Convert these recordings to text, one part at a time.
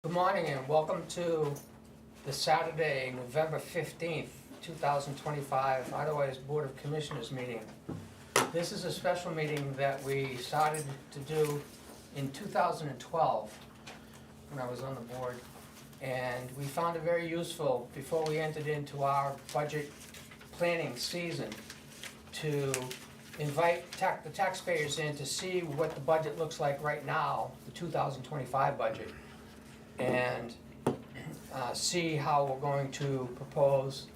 Good morning and welcome to the Saturday, November 15th, 2025, otherwise Board of Commissioners meeting. This is a special meeting that we started to do in 2012 when I was on the board. And we found it very useful before we entered into our budget planning season to invite the taxpayers in to see what the budget looks like right now, the 2025 budget. And see how we're going to propose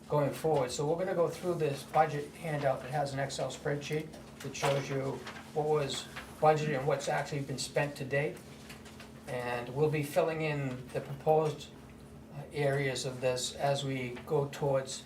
going forward. So we're going to go through this budget handout that has an Excel spreadsheet that shows you what was budgeted and what's actually been spent to date. And we'll be filling in the proposed areas of this as we go towards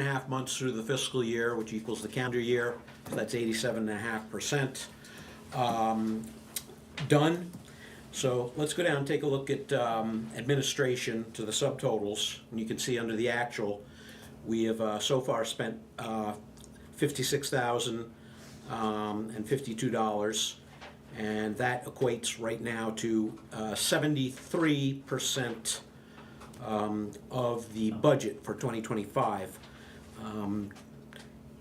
and a half months through the fiscal year, which equals the calendar year. So that's 87.5% done. So let's go down and take a look at administration to the subtotals. And you can see under the actual, we have so far spent $56,052, and that equates right now to 73% of the budget for 2025.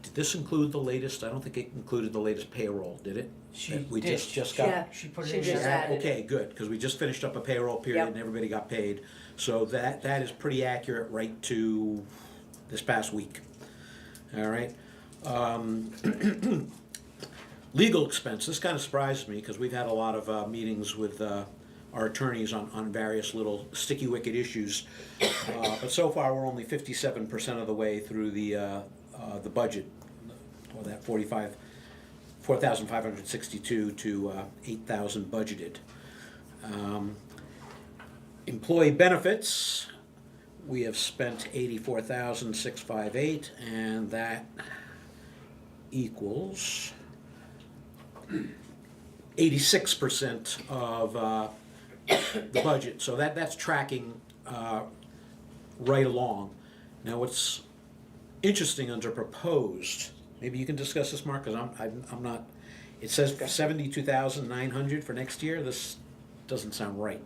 Did this include the latest? I don't think it included the latest payroll, did it? We just got. Yeah, she put it she in just there. added. Okay, good, because we just finished up a payroll period Yep. and everybody got paid. So that is pretty accurate right to this past week. All right. Legal expense. This kind of surprised me because we've had a lot of meetings with our attorneys on various little sticky wicket issues. But so far we're only 57% of the way through the budget, or that 4,562 to 8,000 budgeted. Employee benefits, we have spent 84,658, and that equals 86% of the budget. So that's tracking right along. Now, what's interesting under proposed, maybe you can discuss this, Mark, because I'm not. It says 72,900 for next year. This doesn't sound right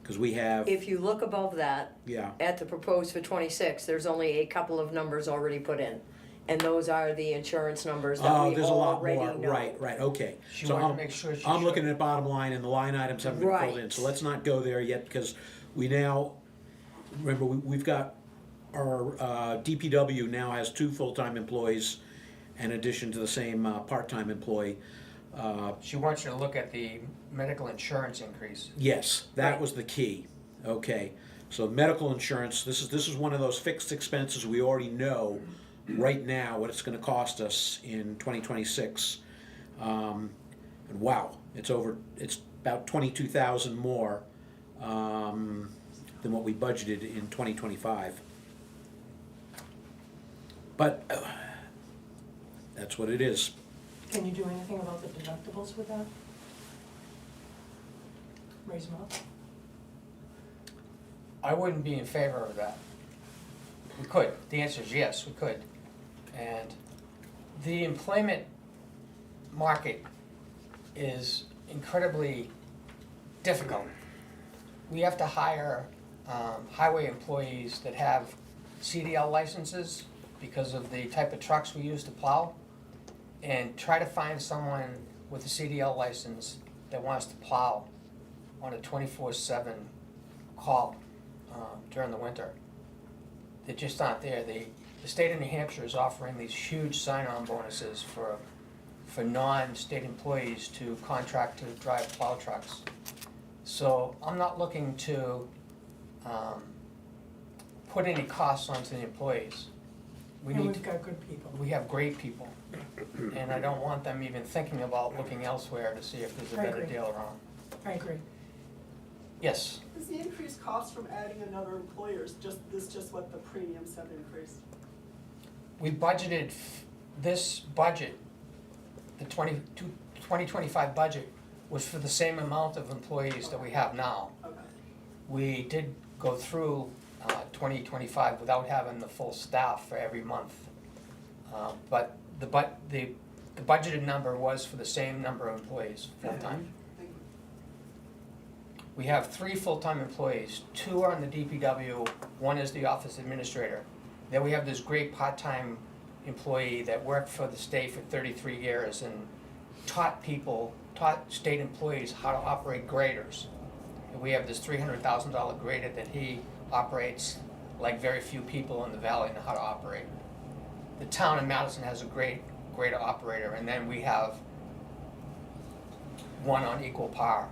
because we have. If you look above that, Yeah. at the proposed for 26, there's only a couple of numbers already put in. And those are the insurance numbers that we There's a lot already more. know. Right. Okay. She So wanted to I'm, make sure she I'm showed- looking at bottom line, and the line items haven't been filled in. Right. So let's not go there yet because we now remember we've got our DPW now has 2 full-time employees in addition to the same part-time employee. She wants you to look at the medical insurance increase. Yes, that Right. was the key. Okay, so medical insurance. This is one of those fixed expenses we already know right now what it's going to cost us in 2026. And wow, it's about 22,000 more than what we budgeted in 2025. But that's what it is. Can you do anything about the deductibles with that? Raise them up? I wouldn't be in favor of that. We could, the answer is yes, we could. And the employment market is incredibly difficult. We have to hire highway employees that have CDL licenses because of the type of trucks we use to plow, and try to find someone with a CDL license that wants to plow on a 24/7 call during the winter. They just aren't there. The state of New Hampshire is offering these huge sign-on bonuses for non-state employees to contract to drive plow trucks. So I'm not looking to put any costs onto the employees. And we've got good people. We have great people, and I don't want them even thinking about looking elsewhere to see if there's a I better agree. deal around. I agree. Yes, Is the increased cost from adding another employer, is just what the premiums have increased? we budgeted this budget, the 2025 budget, was for the same amount of employees that we have now. Okay. We did go through 2025 without having the full staff for every month. But the budgeted number was for the same number of employees, full-time. Thank you. We have 3 full-time employees, 2 are in the DPW, 1 is the office administrator. Then we have this great part-time employee that worked for the state for 33 years and taught state employees how to operate graders. And we have this $300,000 grader that he operates like very few people in the valley know how to operate. The town of Madison has a great grader operator, and then we have 1 on equal par.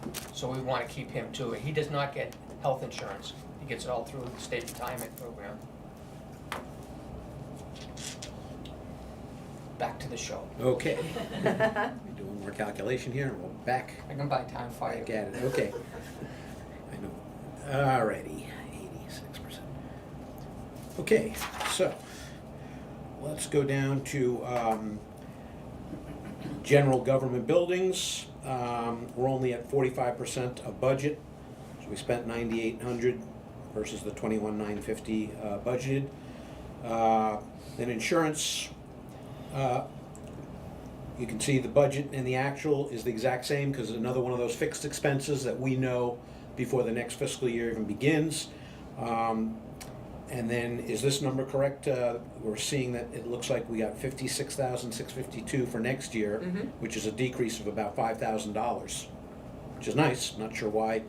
And so we want to keep him too. He does not get health insurance. He gets it all through the state retirement program. Back to the show. Okay. We're doing more calculation here, and we're back I can buy time for back you. at it. Okay. I know. Alrighty, 86%. Okay, so let's go down to general government buildings. We're only at 45% of budget, so we spent 9,800 versus the 21,950 budgeted. Then insurance. You can see the budget and the actual is the exact same because it's another one of those fixed expenses that we know before the next fiscal year even begins. And then, is this number correct? We're seeing that it looks like we got $56,652 for next year, which is a decrease of about $5,000, which is nice. Not sure why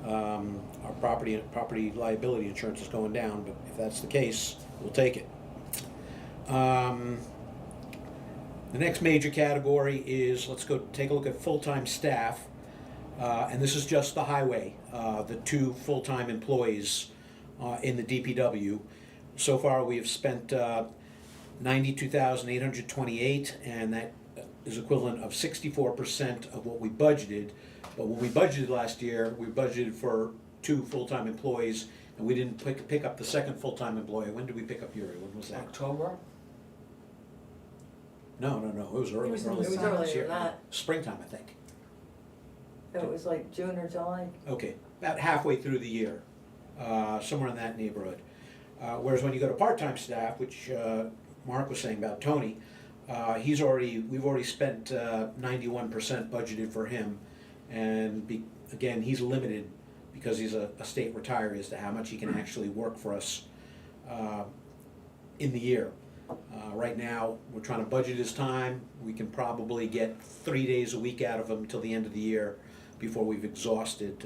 our property liability insurance is going down, but if that's the case, we'll take it. The next major category is, let's go take a look at full-time staff. And this is just the highway, the 2 full-time employees in the DPW. So far, we have spent $92,828, and that is equivalent of 64% of what we budgeted. But when we budgeted last year, we budgeted for 2 full-time employees, and we didn't pick up the second full-time employee. When did we pick up Yuri? When was that? October? No, it was early. It was in early the this summer. year. Earlier than that. Springtime, I think. It was like June or July. Okay, about halfway through the year, somewhere in that neighborhood. Whereas when you go to part-time staff, which Mark was saying about Tony, we've already spent 91% budgeted for him, and again, he's limited because he's a state retiree as to how much he can actually work for us in the year. Right now, we're trying to budget his time. We can probably get 3 days a week out of him till the end of the year before we've exhausted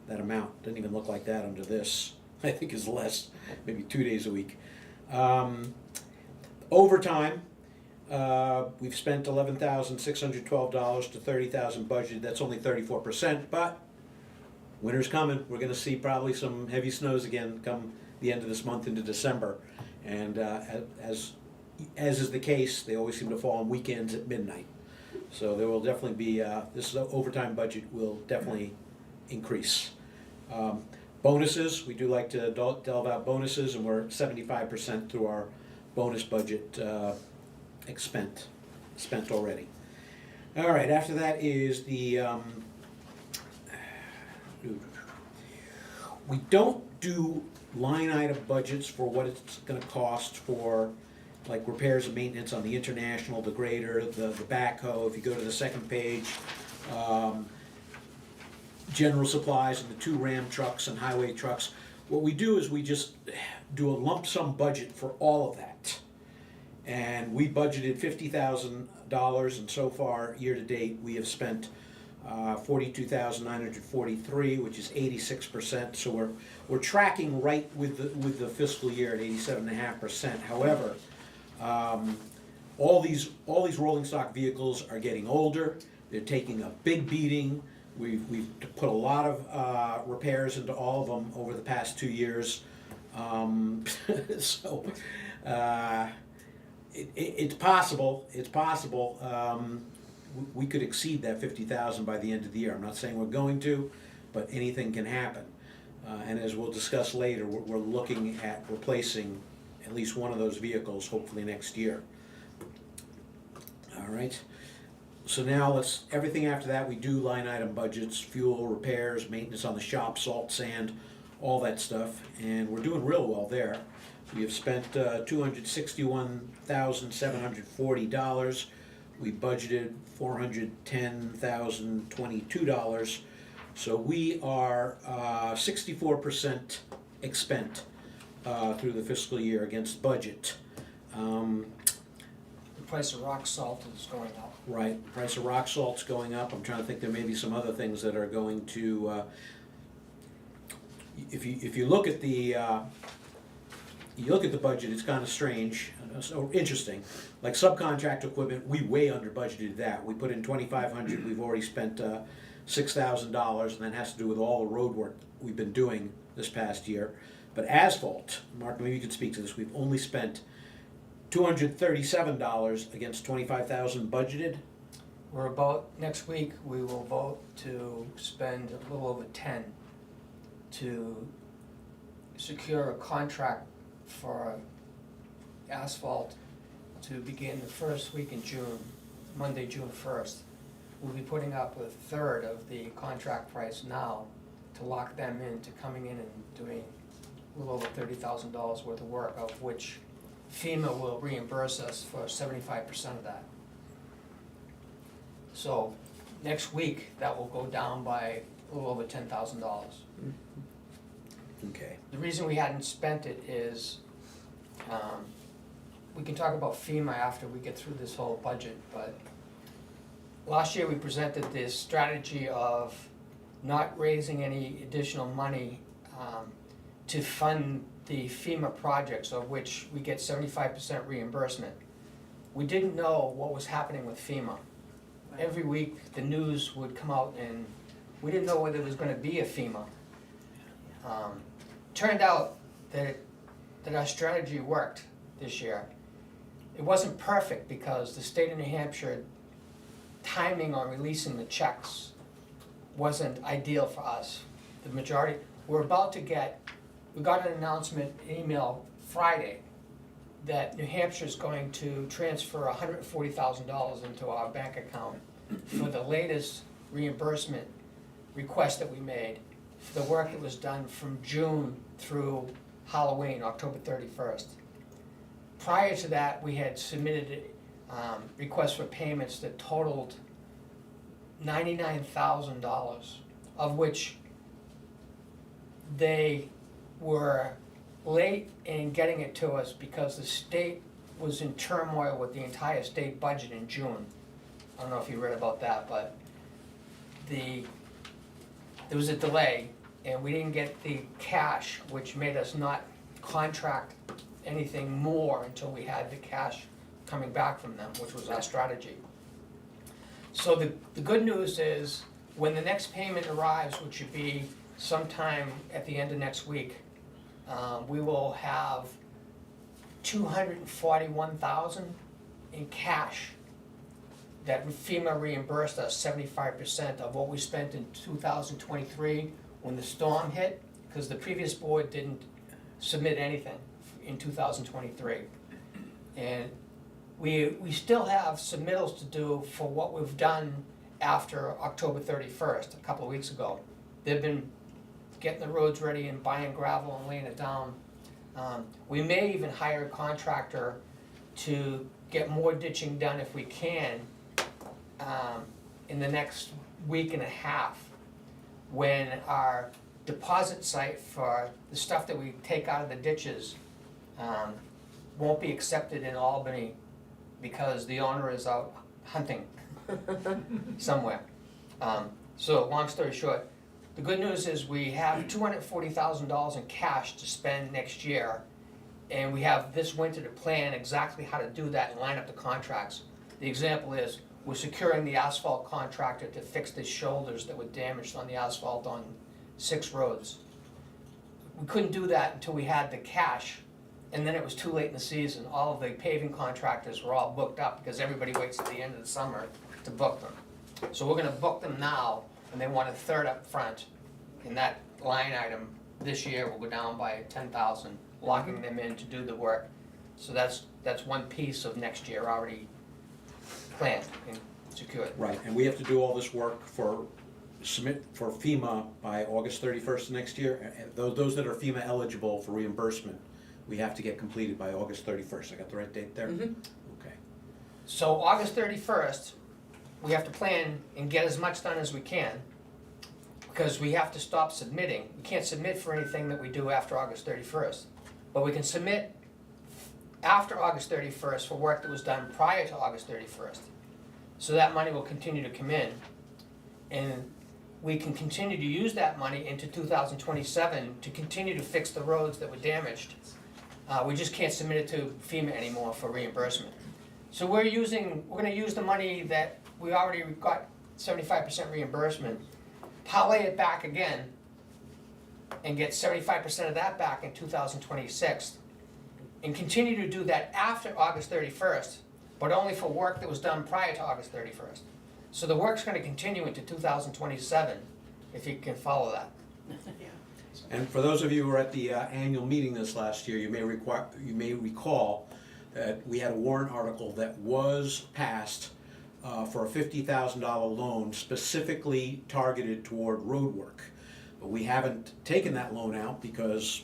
that amount. Doesn't even look like that under this. I think is less, maybe 2 days a week. Overtime, we've spent $11,612 to $30,000 budgeted. That's only 34%, but winter's coming. We're going to see probably some heavy snows again come the end of this month into December. And as is the case, they always seem to fall on weekends at midnight. So there will definitely be, this overtime budget will definitely increase. Bonuses, we do like to delve out bonuses, and we're 75% through our bonus budget spent already. All right, after that is the, we don't do line item budgets for what it's gonna cost for like repairs and maintenance on the International, the grader, the backhoe. If you go to the second page, general supplies and the 2 Ram trucks and highway trucks. What we do is we just do a lump sum budget for all of that. And we budgeted $50,000, and so far, year to date, we have spent $42,943, which is 86%. So we're tracking right with the fiscal year at 87.5%. However, all these rolling stock vehicles are getting older. They're taking a big beating. We've put a lot of repairs into all of them over the past 2 years. So it's possible. We could exceed that 50,000 by the end of the year. I'm not saying we're going to, but anything can happen. And as we'll discuss later, we're looking at replacing at least one of those vehicles, hopefully next year. All right. So now everything after that, we do line item budgets, fuel, repairs, maintenance on the shop, salt, sand, all that stuff, and we're doing real well there. We have spent $261,740. We budgeted $410,022. So we are 64% expent through the fiscal year against budget. The price of rock salt is going up. Right, price of rock salt's going up. I'm trying to think, there may be some other things that are going to, if you look at the budget, it's kind of strange, so interesting. Like subcontract equipment, we way under budgeted that. We put in $2,500, we've already spent $6,000, and that has to do with all the road work we've been doing this past year. But asphalt, Mark, maybe you could speak to this, we've only spent $237 against $25,000 budgeted. Next week, we will vote to spend a little over 10 to secure a contract for asphalt to begin the first week in June, Monday, June 1st. We'll be putting up a third of the contract price now to lock them into coming in and doing a little over $30,000 worth of work, of which FEMA will reimburse us for 75% of that. So next week, that will go down by a little over $10,000. Okay. The reason we hadn't spent it is, we can talk about FEMA after we get through this whole budget, but last year we presented this strategy of not raising any additional money to fund the FEMA projects, of which we get 75% reimbursement. We didn't know what was happening with FEMA. Every week, the news would come out and we didn't know whether there was gonna be a FEMA. Turned out that our strategy worked this year. It wasn't perfect because the state of New Hampshire timing on releasing the checks wasn't ideal for us. The majority, we got an announcement, email Friday, that New Hampshire's going to transfer $140,000 into our bank account for the latest reimbursement request that we made for the work that was done from June through Halloween, October 31st. Prior to that, we had submitted requests for payments that totaled $99,000, of which they were late in getting it to us because the state was in turmoil with the entire state budget in June. I don't know if you read about that, but there was a delay and we didn't get the cash, which made us not contract anything more until we had the cash coming back from them, which was our strategy. So the good news is, when the next payment arrives, which should be sometime at the end of next week, we will have $241,000 in cash that FEMA reimbursed us 75% of what we spent in 2023 when the storm hit, because the previous board didn't submit anything in 2023. And we still have submittals to do for what we've done after October 31st, a couple of weeks ago. They've been getting the roads ready and buying gravel and laying it down. We may even hire a contractor to get more ditching done if we can in the next week and a half, when our deposit site for the stuff that we take out of the ditches won't be accepted in Albany because the owner is out hunting somewhere. So long story short, the good news is we have $240,000 in cash to spend next year, and we have this winter to plan exactly how to do that and line up the contracts. The example is, we're securing the asphalt contractor to fix the shoulders that were damaged on the asphalt on 6 roads. We couldn't do that until we had the cash, and then it was too late in the season. All of the paving contractors were all booked up because everybody waits at the end of the summer to book them. So we're gonna book them now, and they want a third up front. And that line item this year will go down by 10,000, locking them in to do the work. So that's one piece of next year already planned and secured. Right, and we have to do all this work submit for FEMA by August 31st next year. And those that are FEMA eligible for reimbursement, we have to get completed by August 31st. I got the right date there? Mhm. Okay. So August 31st, we have to plan and get as much done as we can, because we have to stop submitting. We can't submit for anything that we do after August 31st. But we can submit after August 31st for work that was done prior to August 31st. So that money will continue to come in, and we can continue to use that money into 2027 to continue to fix the roads that were damaged. We just can't submit it to FEMA anymore for reimbursement. So we're gonna use the money that we already got 75% reimbursement, parlay it back again, and get 75% of that back in 2026, and continue to do that after August 31st, but only for work that was done prior to August 31st. So the work's gonna continue into 2027, if you can follow that. And for those of you who were at the annual meeting this last year, you may recall that we had a warrant article that was passed for a $50,000 loan specifically targeted toward road work. But we haven't taken that loan out because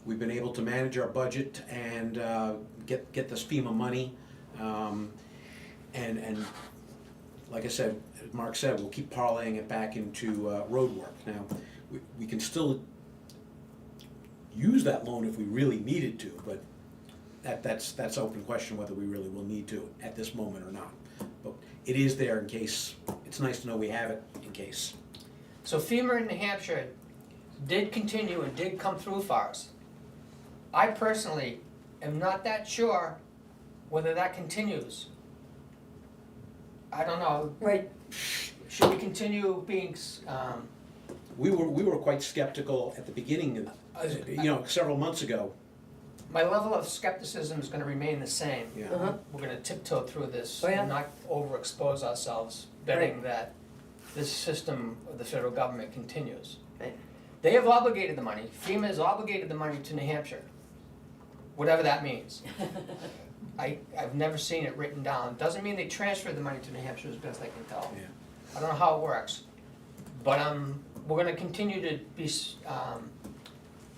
we've been able to manage our budget and get this FEMA money. And like I said, as Mark said, we'll keep parlaying it back into road work. Now, we can still use that loan if we really needed to, but that's open question whether we really will need to at this moment or not. But it is there in case. It's nice to know we have it in case. So FEMA in New Hampshire did continue and did come through for us. I personally am not that sure whether that continues. I don't know, Right, should we continue being, We were quite skeptical at the beginning, several months ago. my level of skepticism is gonna remain the same. Yeah. Uh-huh. We're gonna tiptoe through this Oh, yeah. and not overexpose ourselves, betting that this system of the federal government continues. Right. They have obligated the money, FEMA has obligated the money to New Hampshire, whatever that means. I've never seen it written down. Doesn't mean they transferred the money to New Hampshire, as best I can tell. Yeah. I don't know how it works, but we're gonna continue to be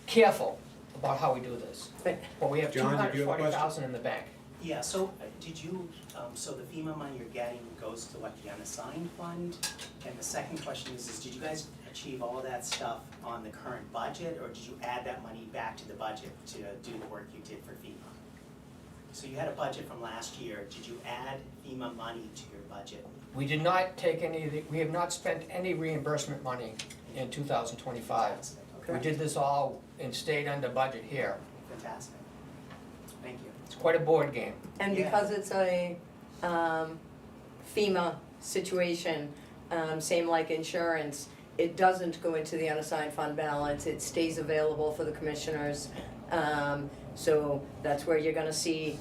careful about how we do this. right. But we have John, did you have a question? $240,000 in the bank. Yeah, so did you, so the FEMA money you're getting goes to what, the unassigned fund? And the second question is did you guys achieve all of that stuff on the current budget, or did you add that money back to the budget to do the work you did for FEMA? So you had a budget from last year, did you add FEMA money to your budget? We did not take we have not spent any reimbursement money in 2025. We Okay. did this all and stayed under budget here. Fantastic. Thank you. It's quite a board game. And Yeah. because it's a FEMA situation, same like insurance, it doesn't go into the unassigned fund balance, it stays available for the commissioners. So that's where you're gonna see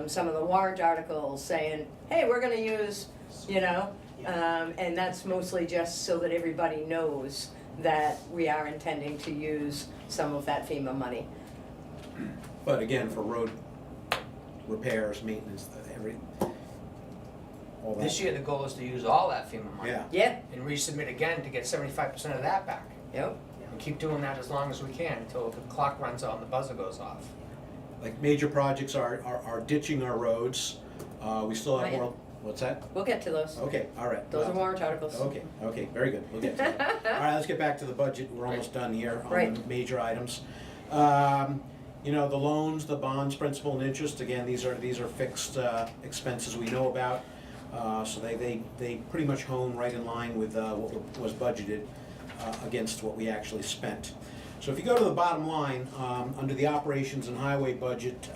some of the warrant articles saying, hey, we're gonna use you know? Yeah. And that's mostly just so that everybody knows that we are intending to use some of that FEMA money. But again, for road repairs, maintenance, all that. This year, the goal is to use all that FEMA money. Yeah, Yeah, And resubmit again to get 75% of that back. yep, And keep doing that as long as we can until the clock runs out and the buzzer goes off. like major projects are ditching our roads. We still have Not yet. more, what's that? we'll get to those. Okay, all right. Those are well, warrant articles. Okay, very good, we'll get to that. All right, let's get back to the budget, we're almost done here on the Right. major items. You know, the loans, the bonds, principal and interest, again, these are fixed expenses we know about. So they pretty much hone right in line with what was budgeted against what we actually spent. So if you go to the bottom line, under the operations and highway budget,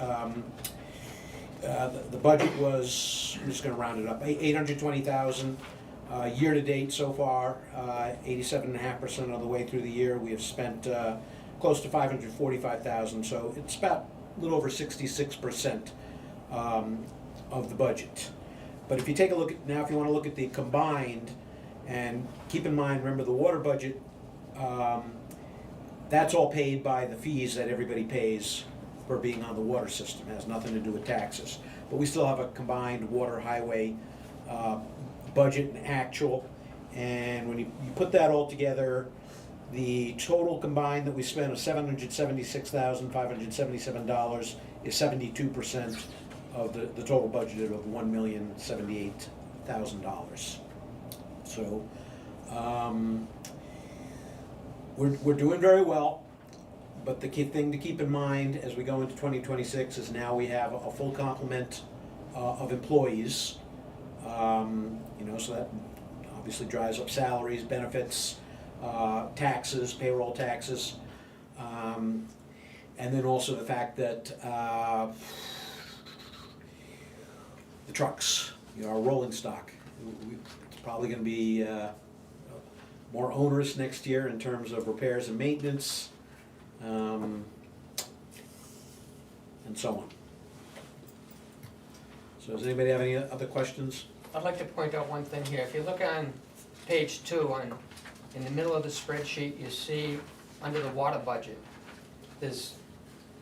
the budget was, I'm just gonna round it up, 820,000. Year-to-date so far, 87.5% of the way through the year, we have spent close to 545,000, so it's about a little over 66% of the budget. But if you take a look at, now if you wanna look at the combined, and keep in mind, remember the water budget, that's all paid by the fees that everybody pays for being on the water system, it has nothing to do with taxes. But we still have a combined water highway budget and actual, and when you put that all together, the total combined that we spent of $776,577 is 72% of the total budgeted of $1,078,000. So, we're doing very well, but the key thing to keep in mind as we go into 2026 is now we have a full complement of employees. You know, so that obviously drives up salaries, benefits, taxes, payroll taxes. And then also the fact that the trucks, you know, our rolling stock, it's probably gonna be more onerous next year in terms of repairs and maintenance, and so on. So does anybody have any other questions? I'd like to point out one thing here. If you look on page 2, in the middle of the spreadsheet, you see under the water budget, there's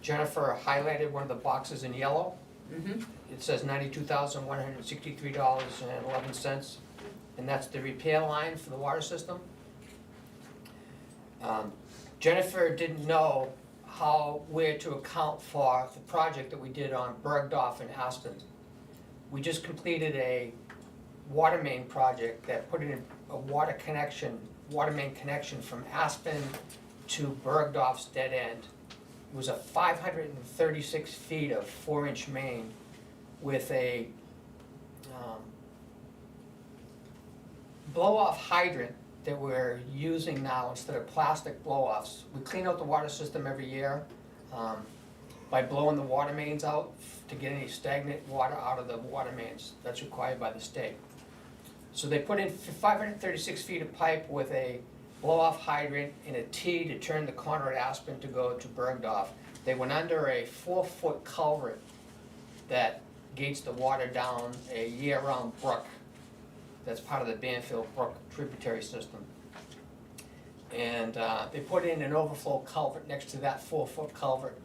Jennifer highlighted one of the boxes in yellow. Mm-hmm. It says $92,163.11, and that's the repair line for the water system. Jennifer didn't know where to account for the project that we did on Bergdorf and Aspen. We just completed a water main project that put in a water main connection from Aspen to Bergdorf's dead end. It was a 536 feet of 4-inch main with a blow-off hydrant that we're using now instead of plastic blow-offs. We clean out the water system every year by blowing the water mains out to get any stagnant water out of the water mains. That's required by the state. So they put in 536 feet of pipe with a blow-off hydrant and a T to turn the corner at Aspen to go to Bergdorf. They went under a 4-foot culvert that gates the water down a year-round brook. That's part of the Banfield Brook tributary system. And they put in an overflow culvert next to that 4-foot culvert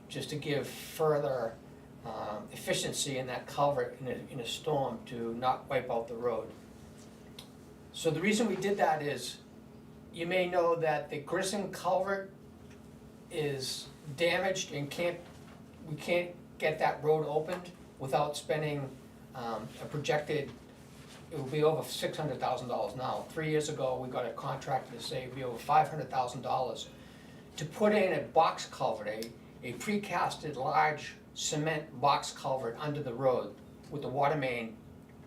just to give further efficiency in that culvert in a storm to not wipe out the road. So the reason we did that is, you may know that the Grissom culvert is damaged and we can't get that road opened without spending a projected, it will be over $600,000 now. 3 years ago, we got a contractor to say it would be over $500,000 to put in a box culvert, a precasted large cement box culvert under the road with the water main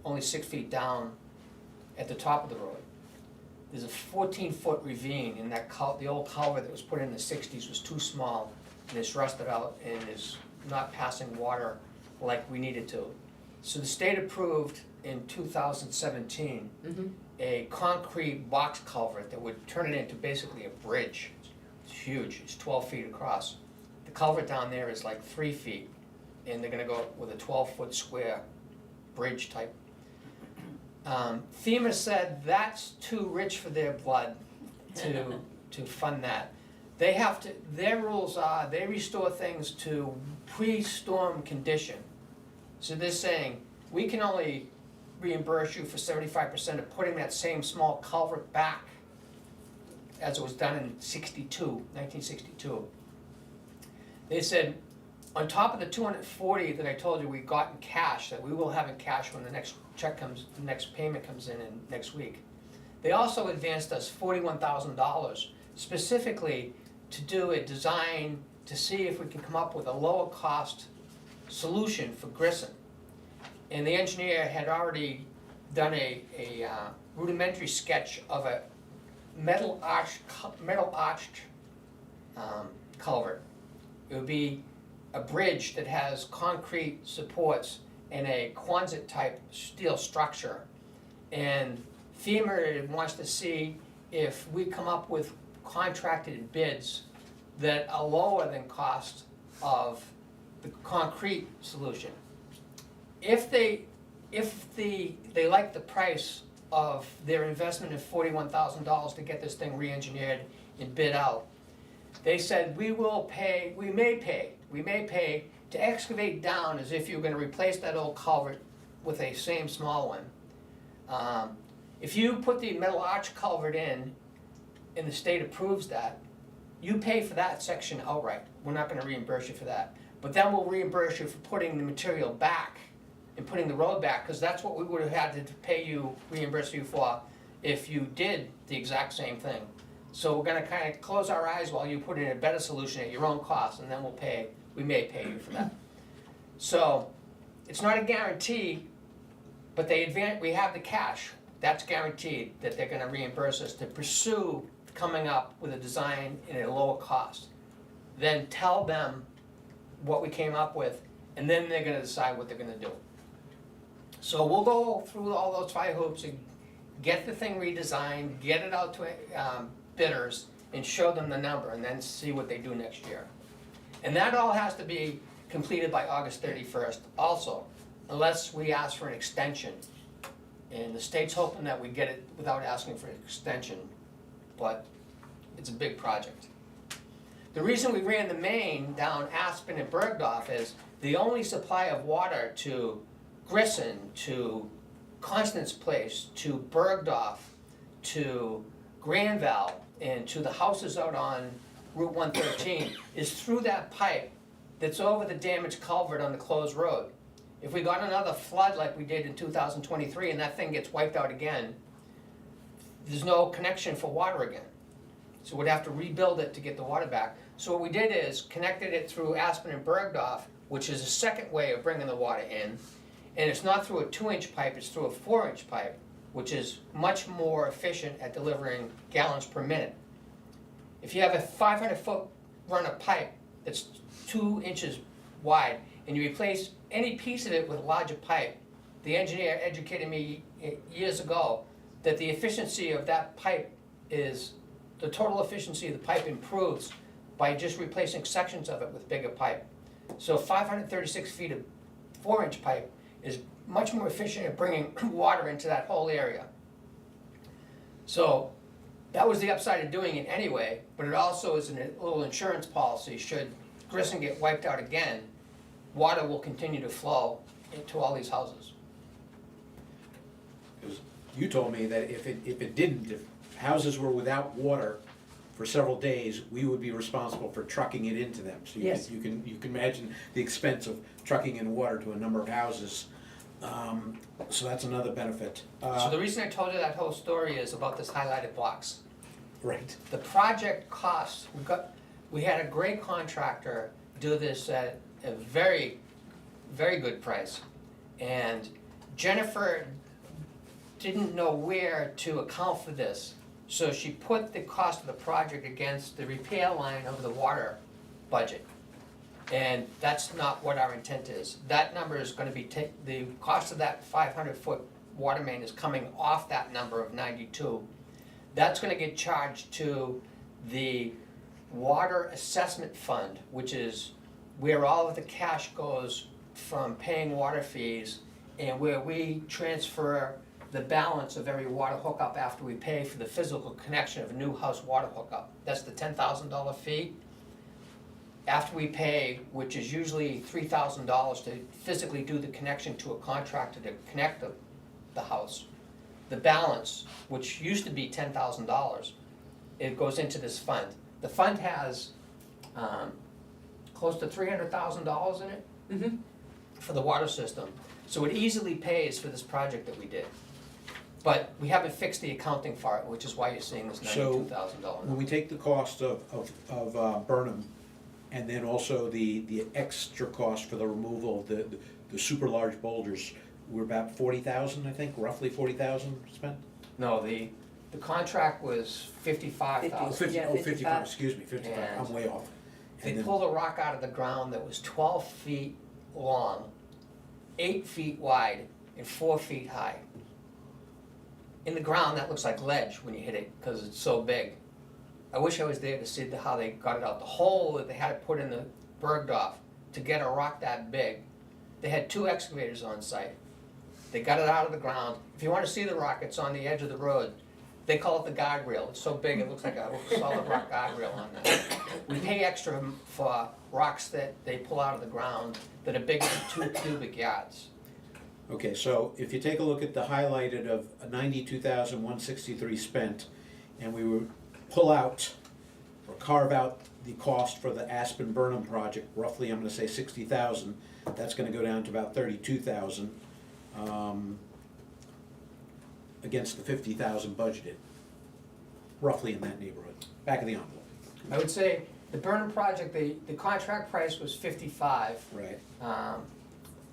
only 6 feet down at the top of the road. There's a 14-foot ravine, and the old culvert that was put in the 60s was too small, and it's rusted out and is not passing water like we needed to. So the state approved in 2017 a concrete box culvert that would turn it into basically a bridge. It's huge, it's 12 feet across. The culvert down there is like 3 feet, and they're gonna go with a 12-foot square bridge type. FEMA said that's too rich for their blood to fund that. They have to, their rules are, they restore things to pre-storm condition. So they're saying, we can only reimburse you for 75% of putting that same small culvert back as it was done in 1962. They said, on top of the 240 that I told you we got in cash, that we will have in cash when the next check comes, the next payment comes in next week. They also advanced us $41,000 specifically to do a design to see if we can come up with a lower cost solution for Grissom. And the engineer had already done a rudimentary sketch of a metal arched culvert. It would be a bridge that has concrete supports and a Quonset type steel structure. And FEMA wants to see if we come up with contracted bids that are lower than cost of the concrete solution. If they like the price of their investment of $41,000 to get this thing re-engineered and bid out, they said we may pay to excavate down as if you were gonna replace that old culvert with a same small one. If you put the metal arch culvert in, and the state approves that, you pay for that section outright. We're not gonna reimburse you for that. But then we'll reimburse you for putting the material back and putting the road back, because that's what we would have had to pay you, reimburse you for if you did the exact same thing. So we're gonna kind of close our eyes while you put in a better solution at your own cost, and then we may pay you for that. So it's not a guarantee, but we have the cash. That's guaranteed that they're gonna reimburse us to pursue coming up with a design in a lower cost. Then tell them what we came up with, and then they're gonna decide what they're gonna do. So we'll go through all those fire hoops and get the thing redesigned, get it out to bidders, and show them the number, and then see what they do next year. And that all has to be completed by August 31st also, unless we ask for an extension. And the state's hoping that we get it without asking for an extension, but it's a big project. The reason we ran the main down Aspen and Bergdorf is the only supply of water to Grissom, to Constance Place, to Bergdorf, to Granville, and to the houses out on Route 113 is through that pipe that's over the damaged culvert on the closed road. If we got another flood like we did in 2023 and that thing gets wiped out again, there's no connection for water again. So we'd have to rebuild it to get the water back. So what we did is connected it through Aspen and Bergdorf, which is a second way of bringing the water in. And it's not through a 2-inch pipe, it's through a 4-inch pipe, which is much more efficient at delivering gallons per minute. If you have a 500-foot run of pipe that's 2 inches wide, and you replace any piece of it with a larger pipe, the engineer educated me years ago that the efficiency of that pipe is, the total efficiency of the pipe improves by just replacing sections of it with bigger pipe. So 536 feet of 4-inch pipe is much more efficient at bringing water into that whole area. So that was the upside of doing it anyway, but it also is a little insurance policy. Should Grissom get wiped out again, water will continue to flow into all these houses. You told me that if it didn't, if houses were without water for several days, we would be responsible for trucking it into them. So Yes. you can imagine the expense of trucking in water to a number of houses. So that's another benefit. So the reason I told you that whole story is about this highlighted box. Right. The project costs, we had a great contractor do this at a very, very good price. And Jennifer didn't know where to account for this. So she put the cost of the project against the repair line of the water budget. And that's not what our intent is. That number is gonna be, the cost of that 500-foot water main is coming off that number of 92. That's gonna get charged to the Water Assessment Fund, which is where all of the cash goes from paying water fees and where we transfer the balance of every water hookup after we pay for the physical connection of a new house water hookup. That's the $10,000 fee. After we pay, which is usually $3,000 to physically do the connection to a contractor to connect the house, the balance, which used to be $10,000, it goes into this fund. The fund has close to $300,000 in it Mm-hmm. for the water system. So it easily pays for this project that we did. But we haven't fixed the accounting for it, which is why you're seeing this So, $92,000. When we take the cost of Burnham, and then also the extra cost for the removal of the super large boulders, we're about 40,000, I think, roughly 40,000 spent? No, the contract was Oh, 55,000. 50, Yeah, oh, 55, 55. excuse me, 55, And I'm way off. They And then- pulled a rock out of the ground that was 12 feet long, 8 feet wide, and 4 feet high. In the ground, that looks like ledge when you hit it, because it's so big. I wish I was there to see how they got it out. The hole that they had to put in the Bergdorf to get a rock that big, they had 2 excavators on site. They got it out of the ground. If you want to see the rock, it's on the edge of the road. They call it the guardrail. It's so big, it looks like a solid rock guardrail on that. We pay extra for rocks that they pull out of the ground that are bigger than 2 cubic yards. Okay, so if you take a look at the highlighted of 92,163 spent, and we would pull out or carve out the cost for the Aspen Burnham project, roughly I'm gonna say 60,000, that's gonna go down to about 32,000, against the 50,000 budgeted, roughly in that neighborhood, back of the envelope. I would say the Burnham project, the contract price was 55. Right.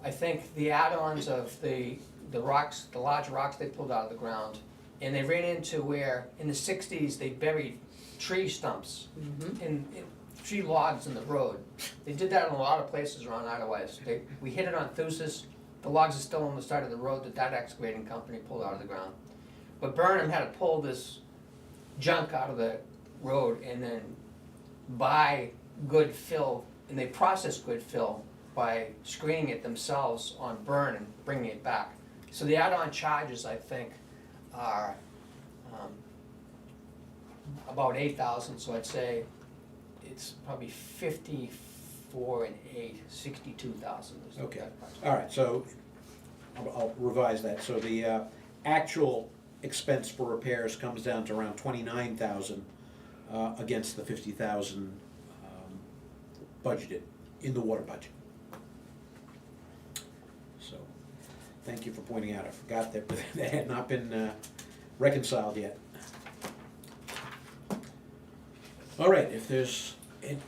I think the add-ons of the rocks, the large rocks they pulled out of the ground, and they ran into where in the 60s they buried tree stumps in tree logs in the road. They did that in a lot of places around Idlewild. We hit it on Thusis. The logs are still on the side of the road that excavating company pulled out of the ground. But Burnham had to pull this junk out of the road and then buy good fill, and they process good fill by screening it themselves on burn and bringing it back. So the add-on charges, I think, are about 8,000, so I'd say it's probably 54 and 8, 62,000 is Okay. that project. All right, so I'll revise that. So the actual expense for repairs comes down to around 29,000 against the 50,000 budgeted in the water budget. So, thank you for pointing out. I forgot that that had not been reconciled yet. All right, if there's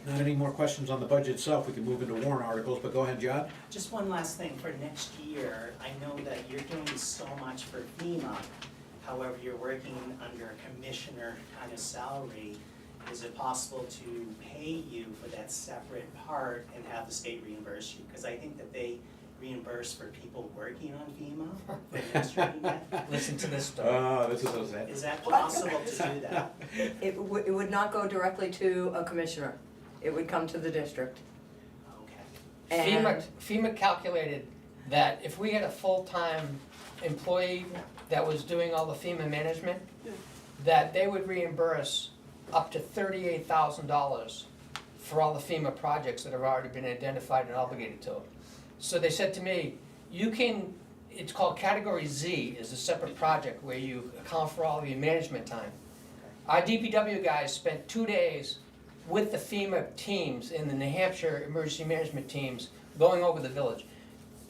not any more questions on the budget itself, we can move into warrant articles, but go ahead, John. Just one last thing, for next year, I know that you're doing so much for FEMA, however, you're working under a commissioner kind of salary. Is it possible to pay you for that separate part and have the state reimburse you? Because I think that they reimburse for people working on FEMA, for administrating that. Listen to this story. This is that. Is that possible to do that? It would not go directly to a commissioner. It would come to the district. Okay. And FEMA calculated that if we had a full-time employee that was doing all the FEMA management, that they would reimburse up to $38,000 for all the FEMA projects that have already been identified and obligated to. So they said to me, you can, it's called Category Z, is a separate project where you account for all of your management time. Our DPW guys spent 2 days with the FEMA teams and the New Hampshire emergency management teams going over the village.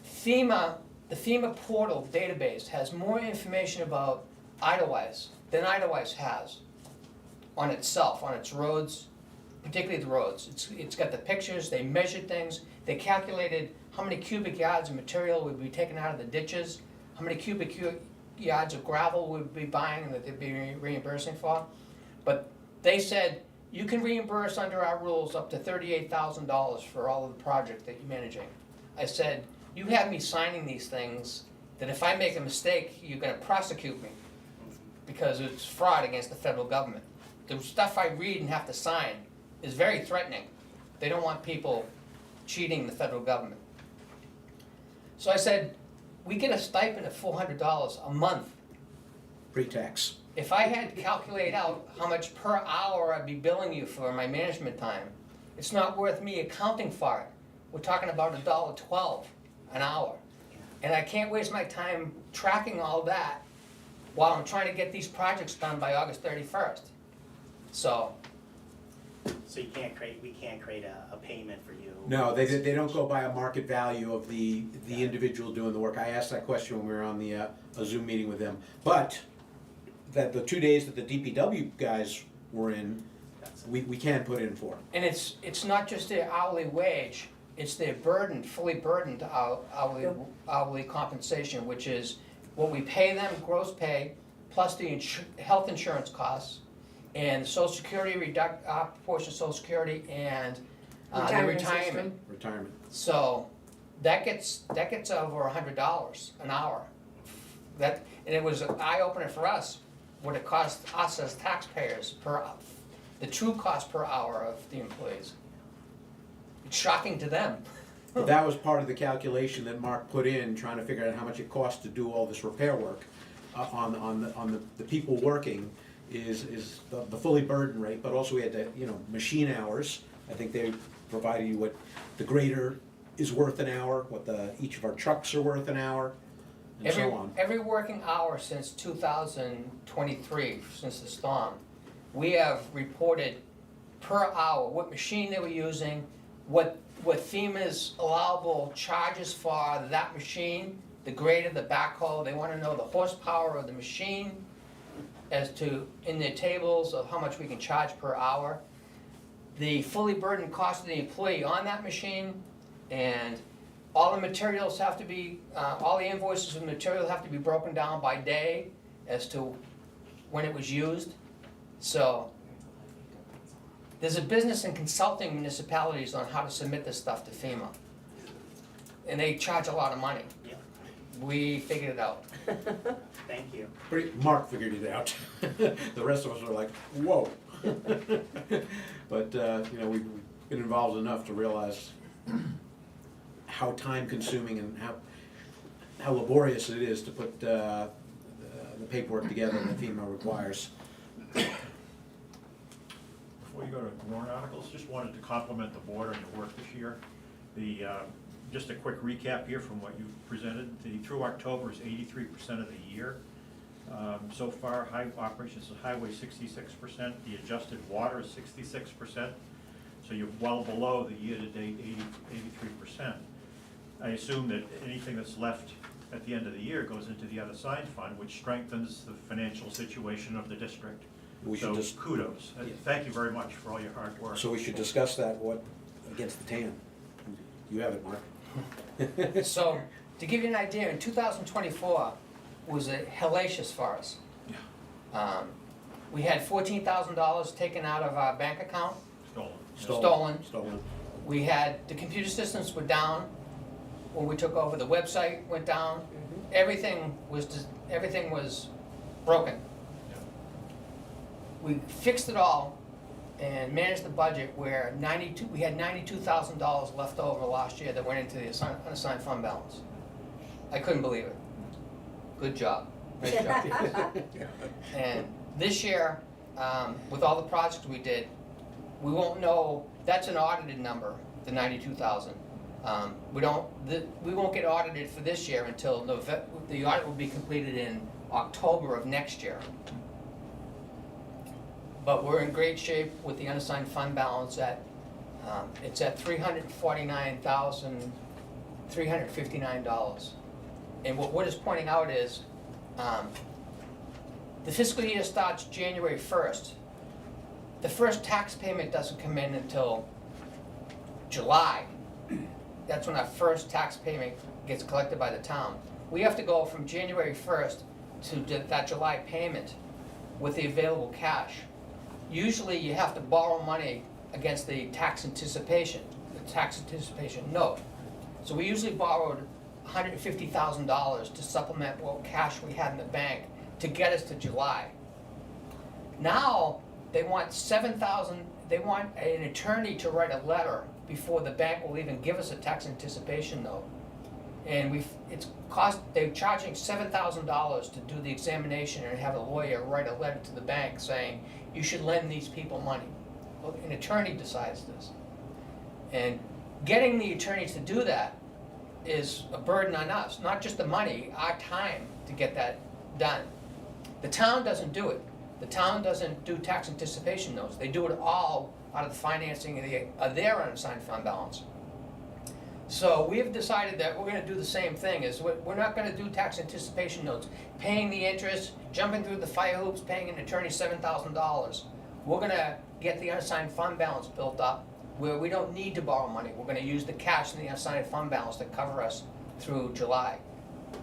FEMA, the FEMA portal database has more information about Idlewild than Idlewild has on itself, on its roads, particularly the roads. It's got the pictures, they measured things, they calculated how many cubic yards of material would be taken out of the ditches, how many cubic yards of gravel we'd be buying and that they'd be reimbursing for. But they said, you can reimburse under our rules up to $38,000 for all of the project that you're managing. I said, you have me signing these things that if I make a mistake, you're gonna prosecute me because it's fraud against the federal government. The stuff I read and have to sign is very threatening. They don't want people cheating the federal government. So I said, we get a stipend of $400 a month pre-tax. If I had to calculate out how much per hour I'd be billing you for my management time, it's not worth me accounting for it. We're talking about $1.12 an hour. And I can't waste my time tracking all that while I'm trying to get these projects done by August 31st. So, So we can't create a payment for you? No, they don't go by a market value of the individual doing the work. I asked that question when we were on the a Zoom meeting with them. But that the 2 days that the DPW guys were in, we can put in for. and it's not just their hourly wage, it's their burdened, fully burdened hourly compensation, which is what we pay them, gross pay, plus the health insurance costs, and Social Security, portion of Social Security, and the Retirement retirement. system. Retirement. So that gets over $100 an hour. And it was an eye-opener for us, what it cost us as taxpayers the true cost per hour of the employees. It's shocking to them. But that was part of the calculation that Mark put in, trying to figure out how much it costs to do all this repair work on the people working is the fully burdened rate, but also we had to, machine hours. I think they provided you what the grader is worth an hour, what each of our trucks are worth an hour, and so on. Every working hour since 2023, since the storm, we have reported per hour what machine they were using, what FEMA's allowable charges for that machine, the grader, the backhoe. They want to know the horsepower of the machine as to, in their tables of how much we can charge per hour, the fully burdened cost of the employee on that machine, and all the materials have to be, all the invoices and materials have to be broken down by day as to when it was used. So there's a business in consulting municipalities on how to submit this stuff to FEMA. And they charge a lot of money. Yeah, We figured it out. thank you. Mark figured it out. The rest of us were like, whoa. But, we've been involved enough to realize how time-consuming and how laborious it is to put the paperwork together that FEMA requires. Before you go to warrant articles, just wanted to compliment the board on your work this year. Just a quick recap here from what you've presented. Through October is 83% of the year. So far, operations of highway 66%, the adjusted water is 66%. So you're well below the year-to-date 83%. I assume that anything that's left at the end of the year goes into the unassigned fund, which strengthens the financial situation of the district. So kudos. Yeah. Thank you very much for all your hard work. So we should discuss that, against the TAN. You have it, Mark. So, to give you an idea, in 2024 was hellacious for us. We had $14,000 taken out of our bank account. Stolen. We had, the computer systems were down when we took over, the website went down. Everything was broken. We fixed it all and managed the budget where we had $92,000 left over last year that went into the unassigned fund balance. I couldn't believe it. Good job. Nice job. And this year, with all the projects we did, we won't know, that's an audited number, the 92,000. We won't get audited for this year until the audit will be completed in October of next year. But we're in great shape with the unassigned fund balance it's at $349,359. And what is pointing out is, the fiscal year starts January 1st. The first tax payment doesn't come in until July. That's when our first tax payment gets collected by the town. We have to go from January 1st to that July payment with the available cash. Usually you have to borrow money against the tax anticipation note. So we usually borrowed $150,000 to supplement what cash we had in the bank to get us to July. Now, they want they want an attorney to write a letter before the bank will even give us a tax anticipation note. And they're charging $7,000 to do the examination and have a lawyer write a letter to the bank saying, you should lend these people money. Well, an attorney decides this. And getting the attorneys to do that is a burden on us, not just the money, our time to get that done. The town doesn't do it. The town doesn't do tax anticipation notes. They do it all out of the financing of their unassigned fund balance. So we have decided that we're gonna do the same thing, is we're not gonna do tax anticipation notes, paying the interest, jumping through the fire hoops, paying an attorney $7,000. We're gonna get the unassigned fund balance built up where we don't need to borrow money. We're gonna use the cash in the unassigned fund balance to cover us through July.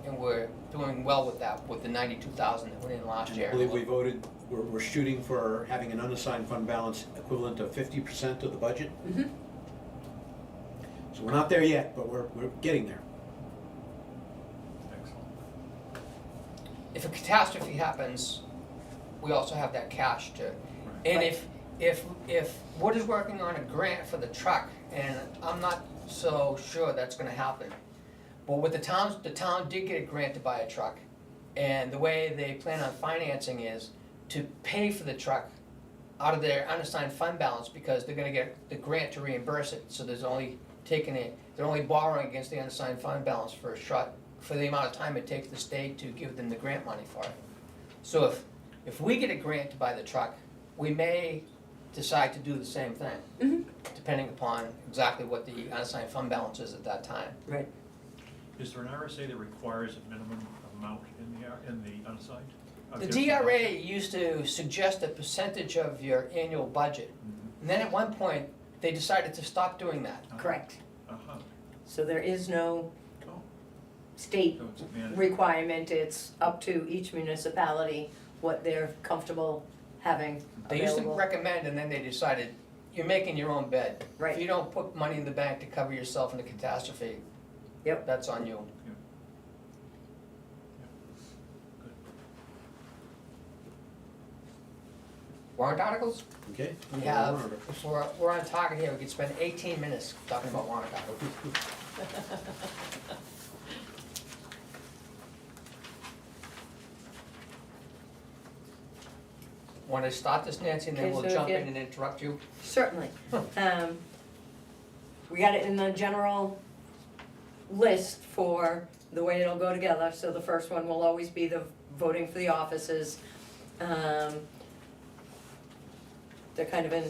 And we're doing well with that, with the 92,000 that went in last And year. I believe we voted, we're shooting for having an unassigned fund balance equivalent to 50% of the budget. Mhm. So we're not there yet, but we're getting there. Excellent. If a catastrophe happens, we also have that cash to, and if Wood is working on a grant for the truck, and I'm not so sure that's gonna happen. But with the town did get a grant to buy a truck, and the way they plan on financing is to pay for the truck out of their unassigned fund balance, because they're gonna get the grant to reimburse it, so they're only borrowing against the unassigned fund balance for the amount of time it takes the state to give them the grant money for it. So if we get a grant to buy the truck, we may decide to do the same thing, Mhm. depending upon exactly what the unassigned fund balance is at that time. Right. Is there an RSA that requires a minimum amount in the unassigned? The DRA used to suggest a percentage of your annual budget, Mhm. and then at one point, they decided to stop doing that. Correct. Uh-huh. So there is no Oh, state so it's managed. requirement, it's up to each municipality what they're comfortable having They used to available. recommend, and then they decided, you're making your own bed. Right. If you don't put money in the bank to cover yourself in a catastrophe, Yep. that's on you. Good. Warrant articles? Okay? We have, if we're on target here, we could spend 18 minutes talking about warrant articles. Want to start this, Nancy, and then Okay, we'll so jump if in and interrupt you? Certainly. We got it in the general list for the way it'll go together, so the first one will always be the voting for the offices. They're kind of in,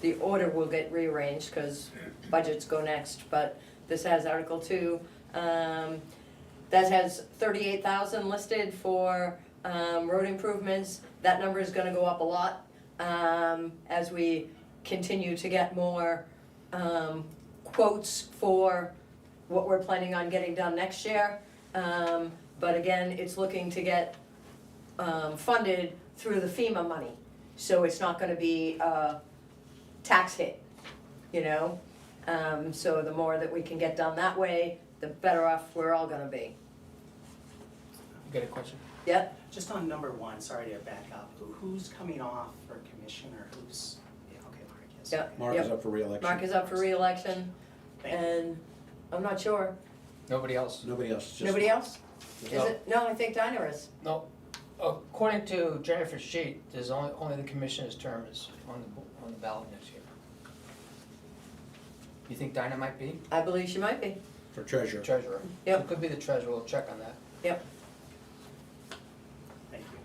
the order will get rearranged, cause budgets go next, but this has Article 2. That has 38,000 listed for road improvements. That number is gonna go up a lot as we continue to get more quotes for what we're planning on getting done next year. But again, it's looking to get funded through the FEMA money. So it's not gonna be a tax hit, you know? So the more that we can get done that way, the better off we're all gonna be. You got a question? Yep, Just on number one, sorry to back up, who's coming off for commissioner, who's, yeah, okay, Mark, yes. Yep. Mark is up for reelection. Mark is up for reelection, Thank you. and I'm not sure. Nobody else? Nobody else, just. Nobody else? Is No. it? No, I think Dinah is. No. According to Jennifer's sheet, there's only the commissioner's term is on the ballot next year. You think Dinah might be I believe she might be. For treasurer. treasurer? Yep. So it could be the treasurer, we'll check on that. Yep. Thank you.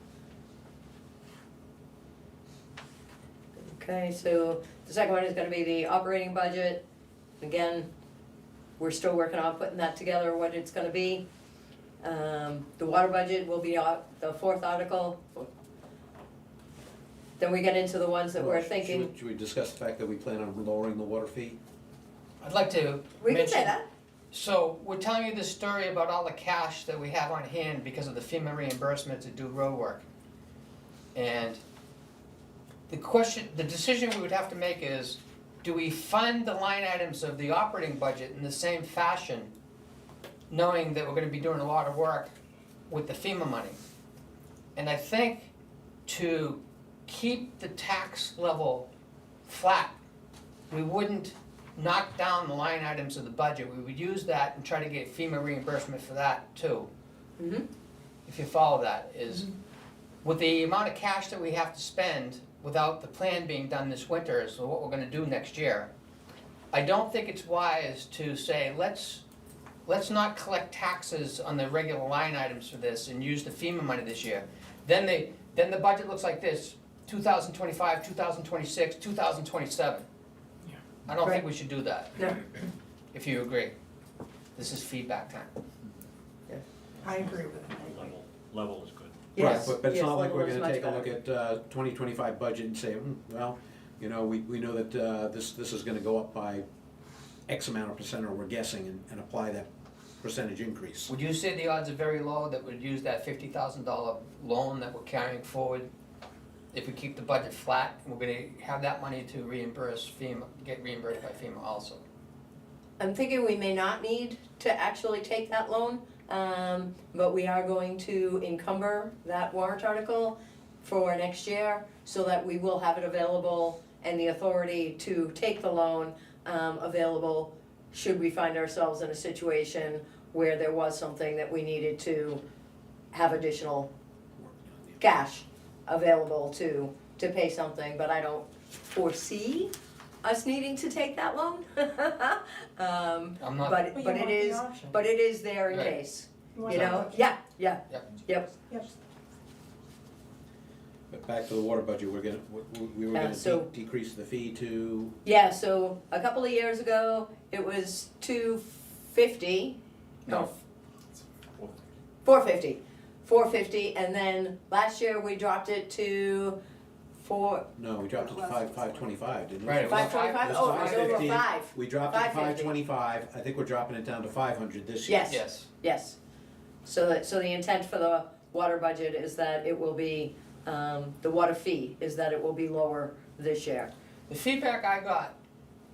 Okay, so the second one is gonna be the operating budget. Again, we're still working on putting that together, what it's gonna be. The water budget will be the fourth article. Then we get into the ones that we're Well, thinking, Should we discuss the fact that we plan on lowering the water fee? I'd like to we can say mention- that. So, we're telling you this story about all the cash that we have on hand because of the FEMA reimbursement to do road work. And the decision we would have to make is, do we fund the line items of the operating budget in the same fashion, knowing that we're gonna be doing a lot of work with the FEMA money? And I think to keep the tax level flat, we wouldn't knock down the line items of the budget, we would use that and try to get FEMA reimbursement for that too. Mhm. If you follow that, is with the amount of cash that we have to spend without the plan being done this winter, is what we're gonna do next year. I don't think it's wise to say, let's not collect taxes on the regular line items for this and use the FEMA money this year. Then the budget looks like this, 2025, 2026, 2027. Yeah. I don't think Right. we should do that, No, if you agree. This is feedback time. I agree with it. Level is good. yes, Right, but it's yes, not like level we're is gonna much take a better. look at 2025 budget and say, well, you know, we know that this is gonna go up by X amount of percent, or we're guessing, and apply that percentage increase. Would you say the odds are very low that we'd use that $50,000 loan that we're carrying forward if we keep the budget flat, and we're gonna have that money to reimburse FEMA, get reimbursed by FEMA also? I'm thinking we may not need to actually take that loan, but we are going to encumber that warrant article for next year so that we will have it available and the authority to take the loan available should we find ourselves in a situation where there was something that we needed to have additional cash available to pay something, but I don't foresee us needing to take that loan. I'm not, But But you it want the is, option. but it is there in Right. case, want you the know, option. yeah, Yep. yep, Yes, But back to the water budget, we were gonna so- decrease the fee to, yeah, so a couple of years ago, it was $250. No. $450, and then last year we dropped it to no, we dropped it to Less. 525, didn't we? Right, it was $525, It was oh, it was over 550. five, We dropped it to 550. 525, I think we're dropping it down to 500 this year. yes, yes. yes. So the intent for the water budget is that it will be, the water fee is that it will be lower this year. The feedback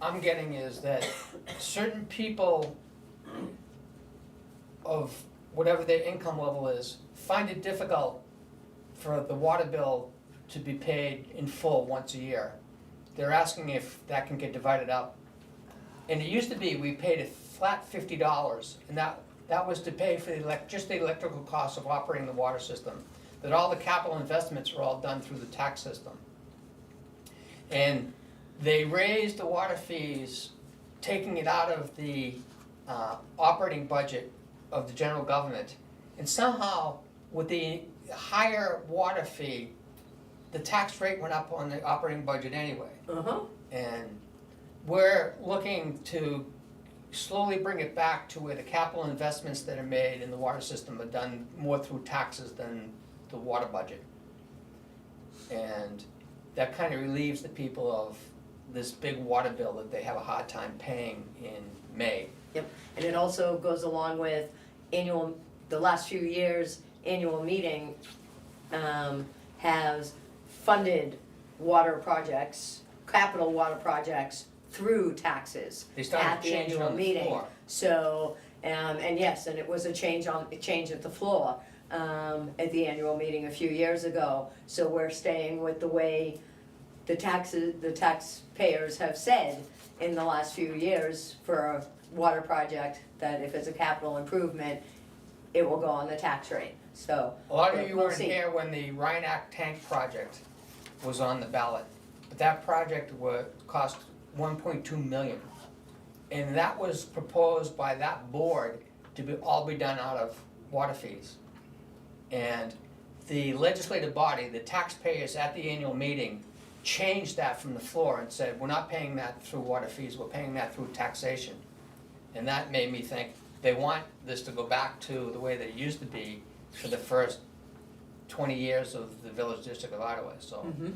I'm getting is that certain people of whatever their income level is, find it difficult for the water bill to be paid in full once a year. They're asking if that can get divided up. And it used to be, we paid a flat $50, and that was to pay for just the electrical costs of operating the water system. That all the capital investments were all done through the tax system. And they raised the water fees, taking it out of the operating budget of the general government. And somehow, with the higher water fee, the tax rate went up on the operating budget anyway. Uh-huh, And we're looking to slowly bring it back to where the capital investments that are made in the water system are done more through taxes than the water budget. And that kind of relieves the people of this big water bill that they have a hard time paying in May. yep, and it also goes along with the last few years, annual meeting, has funded water projects, capital water projects through taxes They started at the changing annual on the meeting. floor. So, and yes, and it was a change at the floor, at the annual meeting a few years ago. So we're staying with the way the taxpayers have said in the last few years for a water project, that if it's a capital improvement, it will go on the tax rate, so. A lot of you we'll weren't see. here when the Rhineac tank project was on the ballot. But that project cost 1.2 million. And that was proposed by that board to all be done out of water fees. And the legislative body, the taxpayers at the annual meeting, changed that from the floor and said, we're not paying that through water fees, we're paying that through taxation. And that made me think, they want this to go back to the way that it used to be for the first 20 years of the village district of Ottawa, so. Mhm.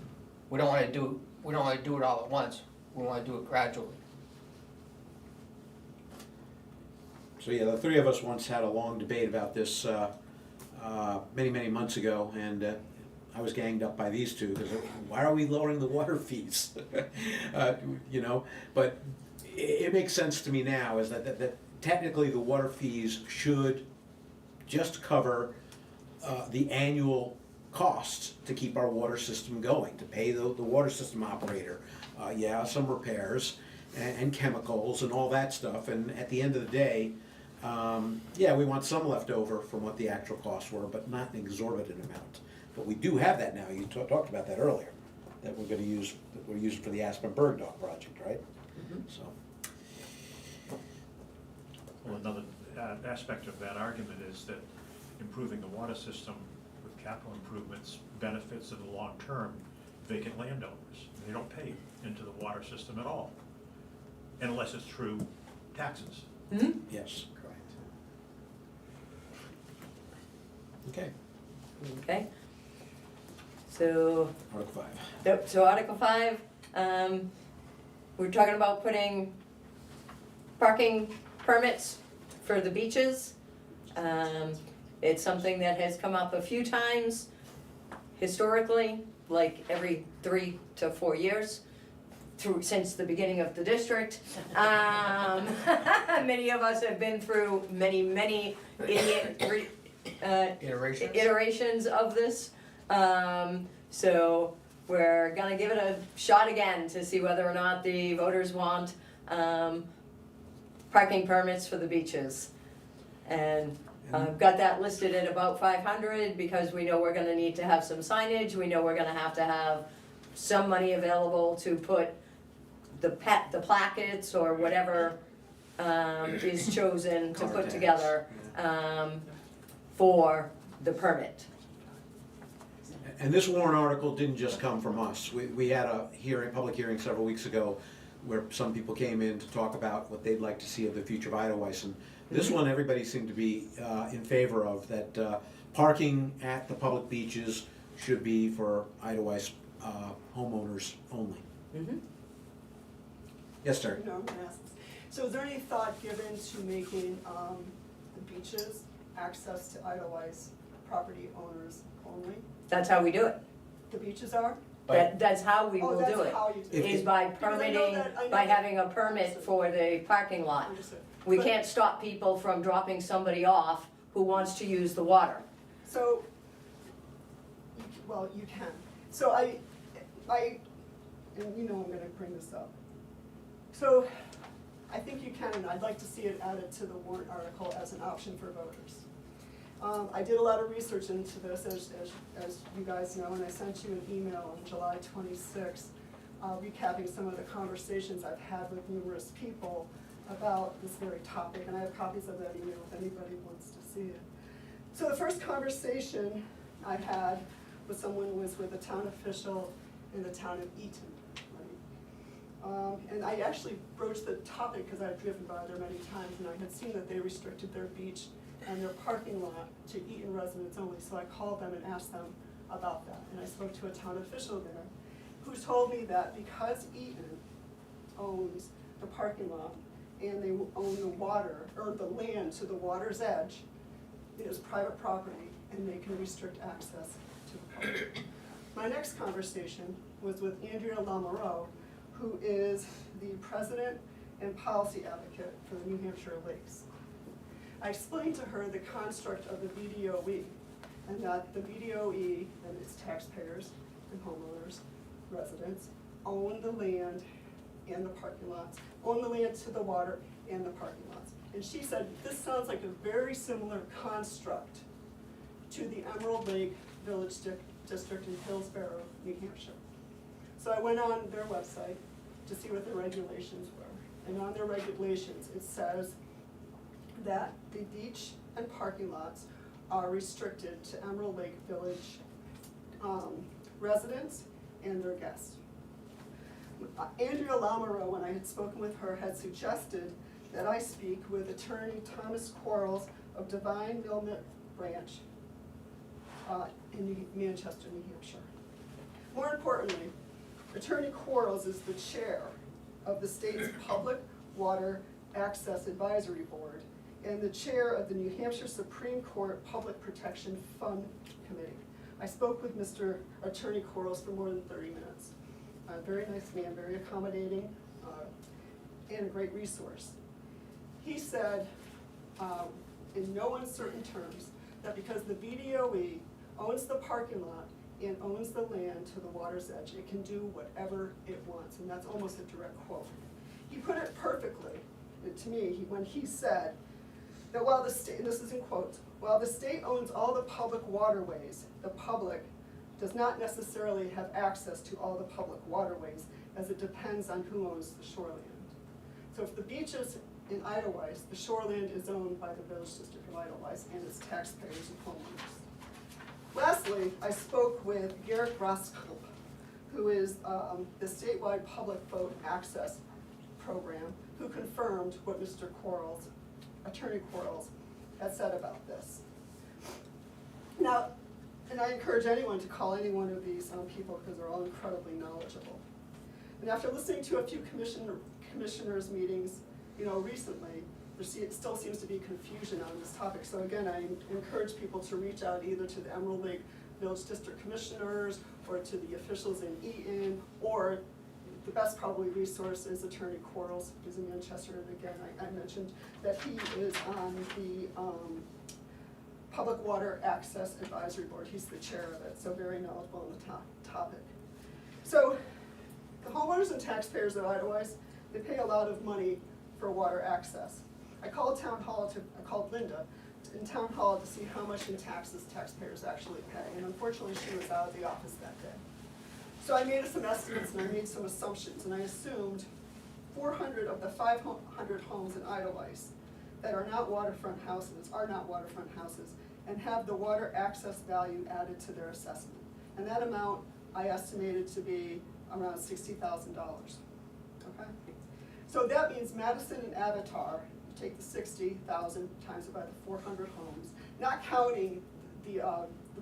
We don't wanna do it all at once, we wanna do it gradually. So yeah, the three of us once had a long debate about this many months ago, and I was ganged up by these two, because why are we lowering the water fees? You know, but it makes sense to me now, is that technically the water fees should just cover the annual costs to keep our water system going, to pay the water system operator, some repairs, and chemicals and all that stuff, and at the end of the day, yeah, we want some left over from what the actual costs were, but not an exorbitant amount. But we do have that now, you talked about that earlier, that we're gonna use, that we're using for the Aspen Bird Dog project, right? So, Well, another aspect of that argument is that improving the water system with capital improvements benefits in the long term vacant landowners. They don't pay into the water system at all, unless it's through taxes. yes, Correct. okay, Okay? So, Article 5. so Article 5, we're talking about putting parking permits for the beaches. It's something that has come up a few times historically, like every 3 to 4 years, since the beginning of the district. Many of us have been through many Iterations? iterations of this. So we're gonna give it a shot again to see whether or not the voters want parking permits for the beaches. And I've got that listed at about 500 because we know we're gonna need to have some signage. We know we're gonna have to have some money available to put the plackets or whatever is chosen to Car put tags, together for the permit. And this warrant article didn't just come from us. We had a hearing, public hearing several weeks ago where some people came in to talk about what they'd like to see of the future of Idlewice. And this one, everybody seemed to be in favor of, that parking at the public beaches should be for Idlewice homeowners only. Mhm. Yes, sir. No, I'm gonna ask this. So is there any thought given to making the beaches access to Idlewice property owners only? That's how we do it. The beaches are? That's how we Oh, will do that's how you do If- it. is by Because I know permitting, that- I know by that- having a permit for the parking lot. Understood. We But- can't stop people from dropping somebody off who wants to use the water. So, well, you can. So I, and you know I'm gonna bring this up. So, I think you can, and I'd like to see it added to the warrant article as an option for voters. I did a lot of research into this, as you guys know, and I sent you an email on July 26th, recapping some of the conversations I've had with numerous people about this very topic, and I have copies of that email if anybody wants to see it. So the first conversation I had with someone was with a town official in the town of Eaton, right? And I actually broached the topic because I've driven by there many times, and I had seen that they restricted their beach and their parking lot to Eaton residents only, so I called them and asked them about that. And I spoke to a town official there who told me that because Eaton owns the parking lot and they own the water, or the land to the water's edge, it is private property and they can restrict access to the park. My next conversation was with Andrea Lamoureux, who is the president and policy advocate for the New Hampshire Lakes. I explained to her the construct of the VDOE, and that the VDOE and its taxpayers and homeowners, residents, own the land and the parking lots, own the land to the water and the parking lots. And she said, this sounds like a very similar construct to the Emerald Lake Village District in Hillsborough, New Hampshire. So I went on their website to see what their regulations were. And on their regulations, it says that the beach and parking lots are restricted to Emerald Lake Village residents and their guests. Andrea Lamoureux, when I had spoken with her, had suggested that I speak with attorney Thomas Quarles of Divine Wilmot Branch in Manchester, New Hampshire. More importantly, Attorney Quarles is the chair of the state's Public Water Access Advisory Board and the chair of the New Hampshire Supreme Court Public Protection Fund Committee. I spoke with Mr. Attorney Quarles for more than 30 minutes. A very nice man, very accommodating, and a great resource. He said, in no uncertain terms, that because the VDOE owns the parking lot and owns the land to the water's edge, it can do whatever it wants, and that's almost a direct quote. He put it perfectly, to me, when he said that while the state, and this is in quotes, while the state owns all the public waterways, the public does not necessarily have access to all the public waterways, as it depends on who owns the shoreland. So if the beach is in Idlewild, the shoreland is owned by the Village District of Idlewild and its taxpayers and homeowners. Lastly, I spoke with Garrett Roskilp, who is the statewide public boat access program, who confirmed what Mr. Quarles, Attorney Quarles, had said about this. Now, and I encourage anyone to call any one of these people because they're all incredibly knowledgeable. And after listening to a few commissioners' meetings, recently, still seems to be confusion on this topic. So again, I encourage people to reach out either to the Emerald Lake Village District Commissioners or to the officials in Eaton, or the best probably resource is Attorney Quarles, who's in Manchester. And again, I mentioned that he is on the Public Water Access Advisory Board. He's the chair of it, so very knowledgeable on the topic. So the homeowners and taxpayers of Idlewild, they pay a lot of money for water access. I called Linda in town hall to see how much in taxes taxpayers actually pay, and unfortunately she was out of the office that day. So I made some estimates and I made some assumptions, and I assumed 400 of the 500 homes in Idlewild that are not waterfront houses and have the water access value added to their assessment. And that amount I estimated to be around $60,000, okay? So that means Madison and Avatar, take the 60,000 times it by the 400 homes, not counting the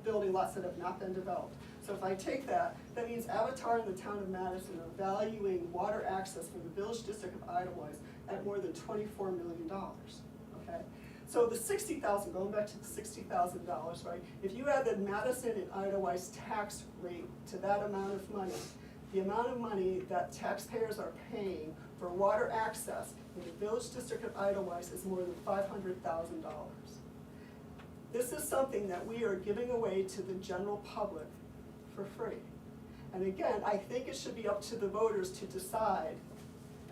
building lots that have not been developed. So if I take that, that means Avatar and the town of Madison are valuing water access for the Village District of Idlewild at more than $24 million, okay? So the 60,000, going back to the $60,000, right? If you add the Madison and Idlewild's tax rate to that amount of money, the amount of money that taxpayers are paying for water access in the Village District of Idlewild is more than $500,000. This is something that we are giving away to the general public for free. And again, I think it should be up to the voters to decide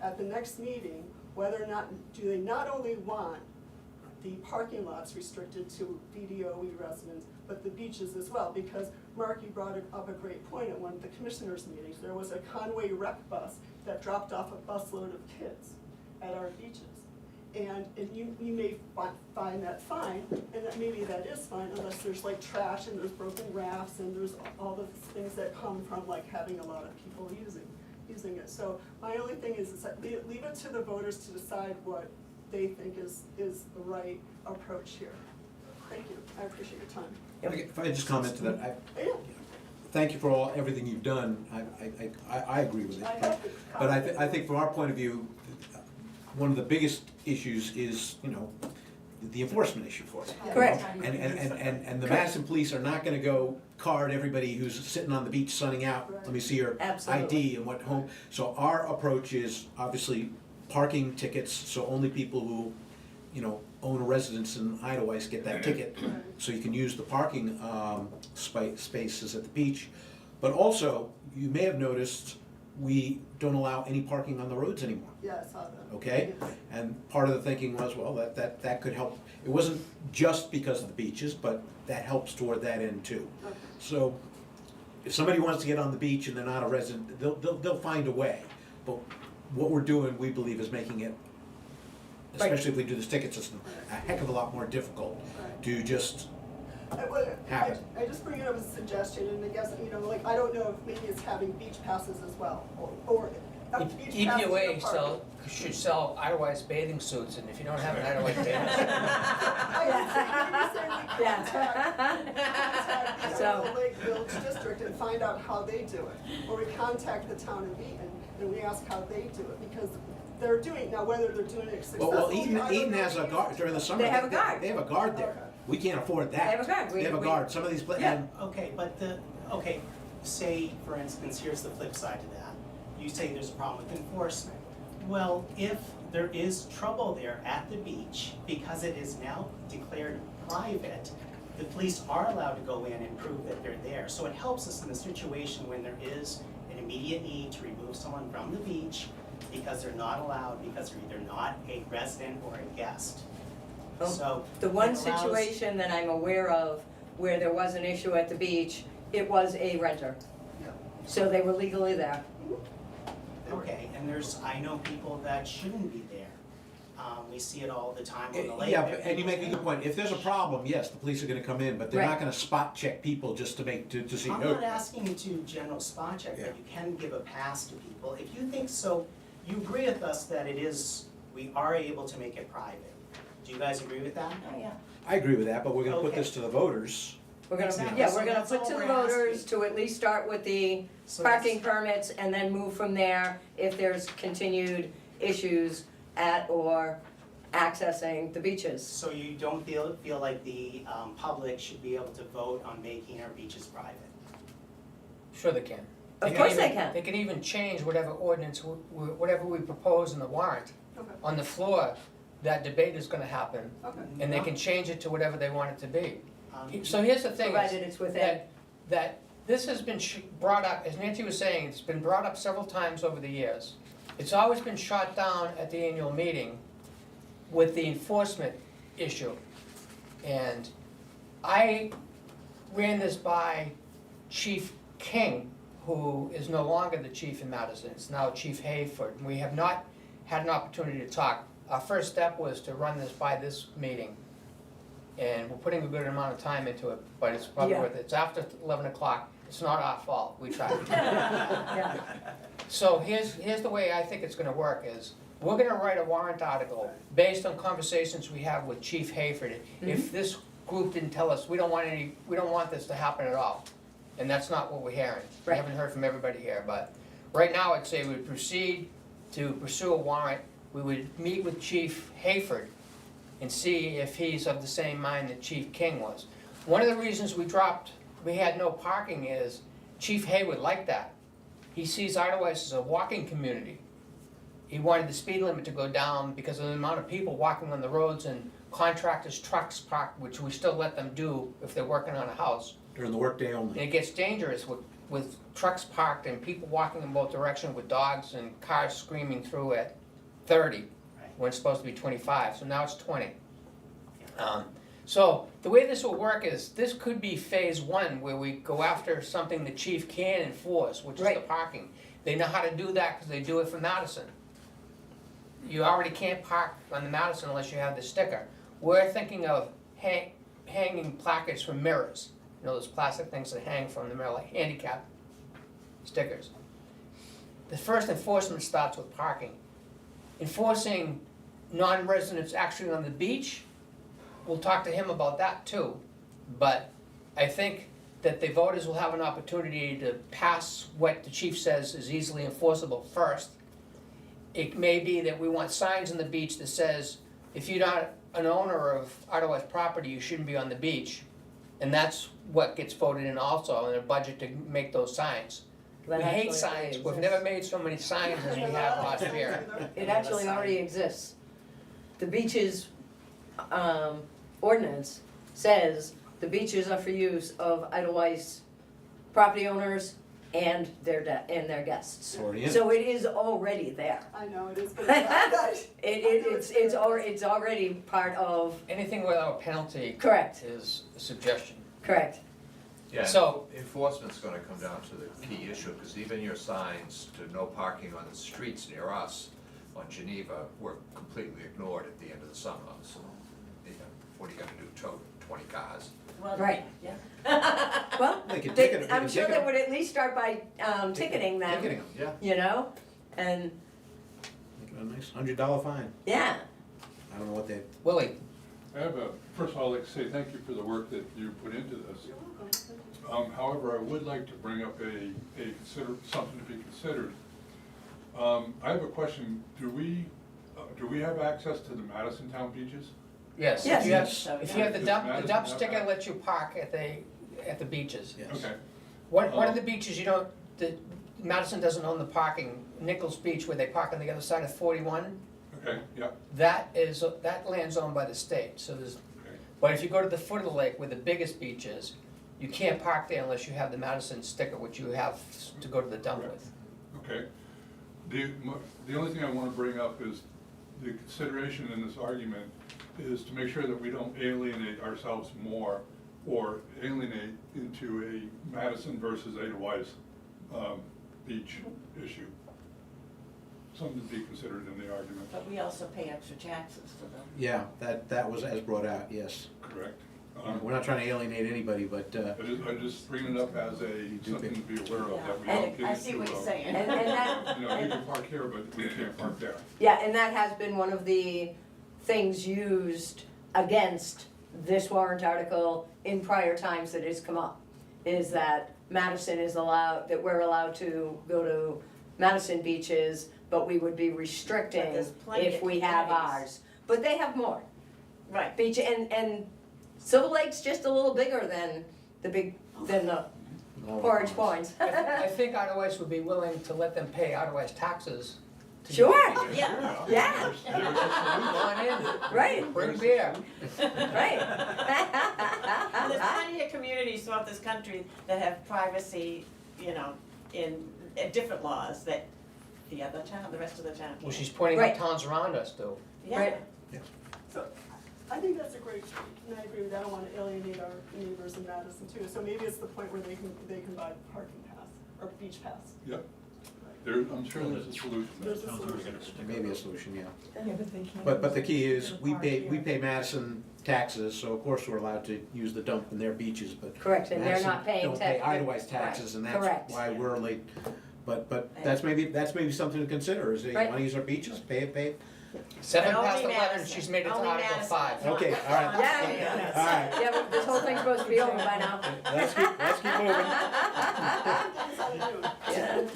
at the next meeting whether or not, do they not only want the parking lots restricted to VDOE residents, but the beaches as well, because Mark, you brought up a great point at one of the commissioners' meetings. There was a Conway rec bus that dropped off a busload of kids at our beaches. And you may find that fine, and that maybe that is fine, unless there's like trash and there's broken rafts and there's all the things that come from like having a lot of people using it. So my only thing is that leave it to the voters to decide what they think is the right approach here. Thank you, I appreciate your time. If I could just comment to that, Yeah. thank you for everything you've done. I agree with it. But I think from our point of view, one of the biggest issues is, the enforcement issue for it. Correct. And the Madison police are not gonna go card everybody who's sitting on the beach sunning out, let me see your Absolutely. ID and what home. So our approach is obviously parking tickets, so only people who, own a residence in Idlewild get that ticket. So you can use the parking spaces at the beach. But also, you may have noticed, we don't allow any parking on the roads anymore. Yeah, I saw that. Okay? Yes. And part of the thinking was, well, that could help. It wasn't just because of the beaches, but that helps toward that end too. Okay. So if somebody wants to get on the beach and they're not a resident, they'll find a way. But what we're doing, we believe, is making it, especially if we do this ticket system, a heck of a lot more difficult to just happen. I just bring it up as a suggestion, and I guess, I don't know if maybe it's having beach passes as well, or beach passes in the EPOA park. should sell Idlewild bathing suits, and if you don't have an Idlewild bathing suit, I would say we contact the So- Emerald Lake Village District and find out how they do it. Or we contact the town of Eaton and we ask how they do it, because they're doing, now whether they're doing it successfully. Well, I don't Eaton know. has a guard, during the summer. They have a guard. They have a guard there. Okay. We can't afford that. They have a guard. They have a guard. Some of these, Yeah. Okay, but say, for instance, here's the flip side to that. You say there's a problem with enforcement. Well, if there is trouble there at the beach, because it is now declared private, the police are allowed to go in and prove that they're there. So it helps us in the situation when there is an immediate need to remove someone from the beach. because they're not allowed, because they're either not a resident or a guest. Well, So. The one it allows- situation that I'm aware of where there was an issue at the beach, it was a renter. Yeah. So they were legally there. Okay, and I know people that shouldn't be there. We see it all the time on the lake. Yeah, and you make a good point. If there's a problem, yes, the police are gonna come in, but they're Right. not gonna spot check people just to see. I'm not asking you to general spot check, Yeah. but you can give a pass to people. If you think so, you agree with us that we are able to make it private. Do you guys agree with that? Oh, yeah. I agree with that, but we're gonna put Okay. this to the voters. We're gonna, Exactly. yeah, So we're gonna that's put all to the we're voters asking. to at least start with the So that's- parking permits and then move from there if there's continued issues at or accessing the beaches. So you don't feel like the public should be able to vote on making our beaches private? Sure they can. Of course they even- can. They can even change whatever ordinance, whatever we propose in the warrant. Okay, On the floor, that debate is gonna happen, okay. and they can change it to whatever they want it to be. Um, So here's the thing, is Provided it's within. that this has been brought up, as Nancy was saying, it's been brought up several times over the years. It's always been shot down at the annual meeting with the enforcement issue. And I ran this by Chief King, who is no longer the chief in Madison, it's now Chief Hayford. We have not had an opportunity to talk. Our first step was to run this by this meeting. And we're putting a good amount of time into it, but it's probably Yeah. worth it. It's after 11 o'clock, it's not our fault, we tried. Yeah. So here's the way I think it's gonna work is, we're gonna write a warrant article based on conversations we have with Chief Hayford. If this group didn't tell us, we don't want this to happen at all. And that's not what we're hearing. We Right. haven't heard from everybody here, but right now I'd say we would proceed to pursue a warrant. We would meet with Chief Hayford and see if he's of the same mind that Chief King was. One of the reasons we had no parking is Chief Haywood liked that. He sees Idlewise as a walking community. He wanted the speed limit to go down because of the amount of people walking on the roads and contractors' trucks parked, which we still let them do if they're working on a house. During the workday And only. it gets dangerous with trucks parked and people walking in both directions with dogs and cars screaming through at 30, when it's supposed to be 25, so now it's 20. So the way this will work is, this could be phase one, where we go after something the chief can enforce, which is the Right. parking. They know how to do that because they do it for Madison. You already can't park on the Madison unless you have the sticker. We're thinking of hanging placards from mirrors. You know, those plastic things that hang from the mirror, like handicap stickers. The first enforcement starts with parking. Enforcing non-residents actually on the beach, we'll talk to him about that too. But I think that the voters will have an opportunity to pass what the chief says is easily enforceable first. It may be that we want signs on the beach that says, if you're not an owner of Idlewise property, you shouldn't be on the beach. And that's what gets voted in also in a budget to make those signs. That We actually hate signs, already we've exists. never made so many signs as we have last year. It actually already exists. The beaches, ordinance says the beaches are for use of Idlewise property owners and their guests. It's already in. So it is already there. I know, it is, but it's It's already part of, Anything without a penalty correct, is a suggestion. correct. Yeah, So- enforcement's gonna come down to the key issue, because even your signs to no parking on the streets near us on Geneva were completely ignored at the end of the summer, so, you know, what are you gonna do, tow 20 cars? Right. Yeah. Well, They could ticket 'em, they I'm could sure ticket they 'em. would at least start by ticketing them, Ticketing 'em, yeah. you know? And, Make it a nice $100 fine. yeah, I don't know what they, Willie, First of all, I'd like to say thank you for the work that you put into this. However, I would like to bring up something to be considered. I have a question, do we have access to the Madison Town beaches? yes, Yes. if you have the dump Does sticker Madison have lets you park at the beaches. yes. Okay, One of the beaches Madison doesn't own the parking, Nichols Beach where they park on the other side of 41, okay, yeah, that land's owned by the state, so there's, okay. but if you go to the foot of the lake where the biggest beach is, you can't park there unless you have the Madison sticker, which you have to go to the dump with. Okay. The only thing I want to bring up is the consideration in this argument is to make sure that we don't alienate ourselves more or alienate into a Madison versus Edelweiss beach issue. Something to be considered in the argument. But we also pay extra taxes for them. Yeah, that was as brought out, yes. Correct. We're not trying to alienate anybody, but, I just bring it up as something to be aware of, that we Yeah, don't get I see what into, you're saying. And that, you know, we can park here, but we can't park there. yeah, and that has been one of the things used against this warrant article in prior times that has come up, is that Madison is allowed, that we're allowed to go to Madison beaches, but we would be restricting But there's plenty if of we have communities. ours. But they have more. Right. Beach, and Silver Lake's just a little bigger than the Portage Points. I think Otherwise would be willing to let them pay Otherwise taxes. to Sure. use it. Yeah. Yeah, Come on in, right, bring beer. right. There's plenty of communities throughout this country that have privacy, you know, in different laws that the rest of the town Well, can't. she's pointing Right. out towns around us too. Yeah. Right. So I think that's a great, and I agree with that, I don't wanna alienate our neighbors in Madison too, so maybe it's the point where they can buy parking pass, or beach pass. Yep. I'm sure there's a solution. There's a solution. maybe a solution, yeah. Yeah, but they can't. But the key is, we pay Madison taxes, so of course we're allowed to use the dump in their beaches, but Correct, and they're Madison not paying don't pay tax- Idlewise taxes, and Correct. that's why we're late. But that's maybe something to consider, is that you Right. wanna use our beaches, pay it. 7 But past only 11, Madison. she's made it to Only Article Madison. 5. Okay, all right. Yeah. All right, Yeah, but this whole thing's supposed to be over by now. let's keep moving. That's how they do it.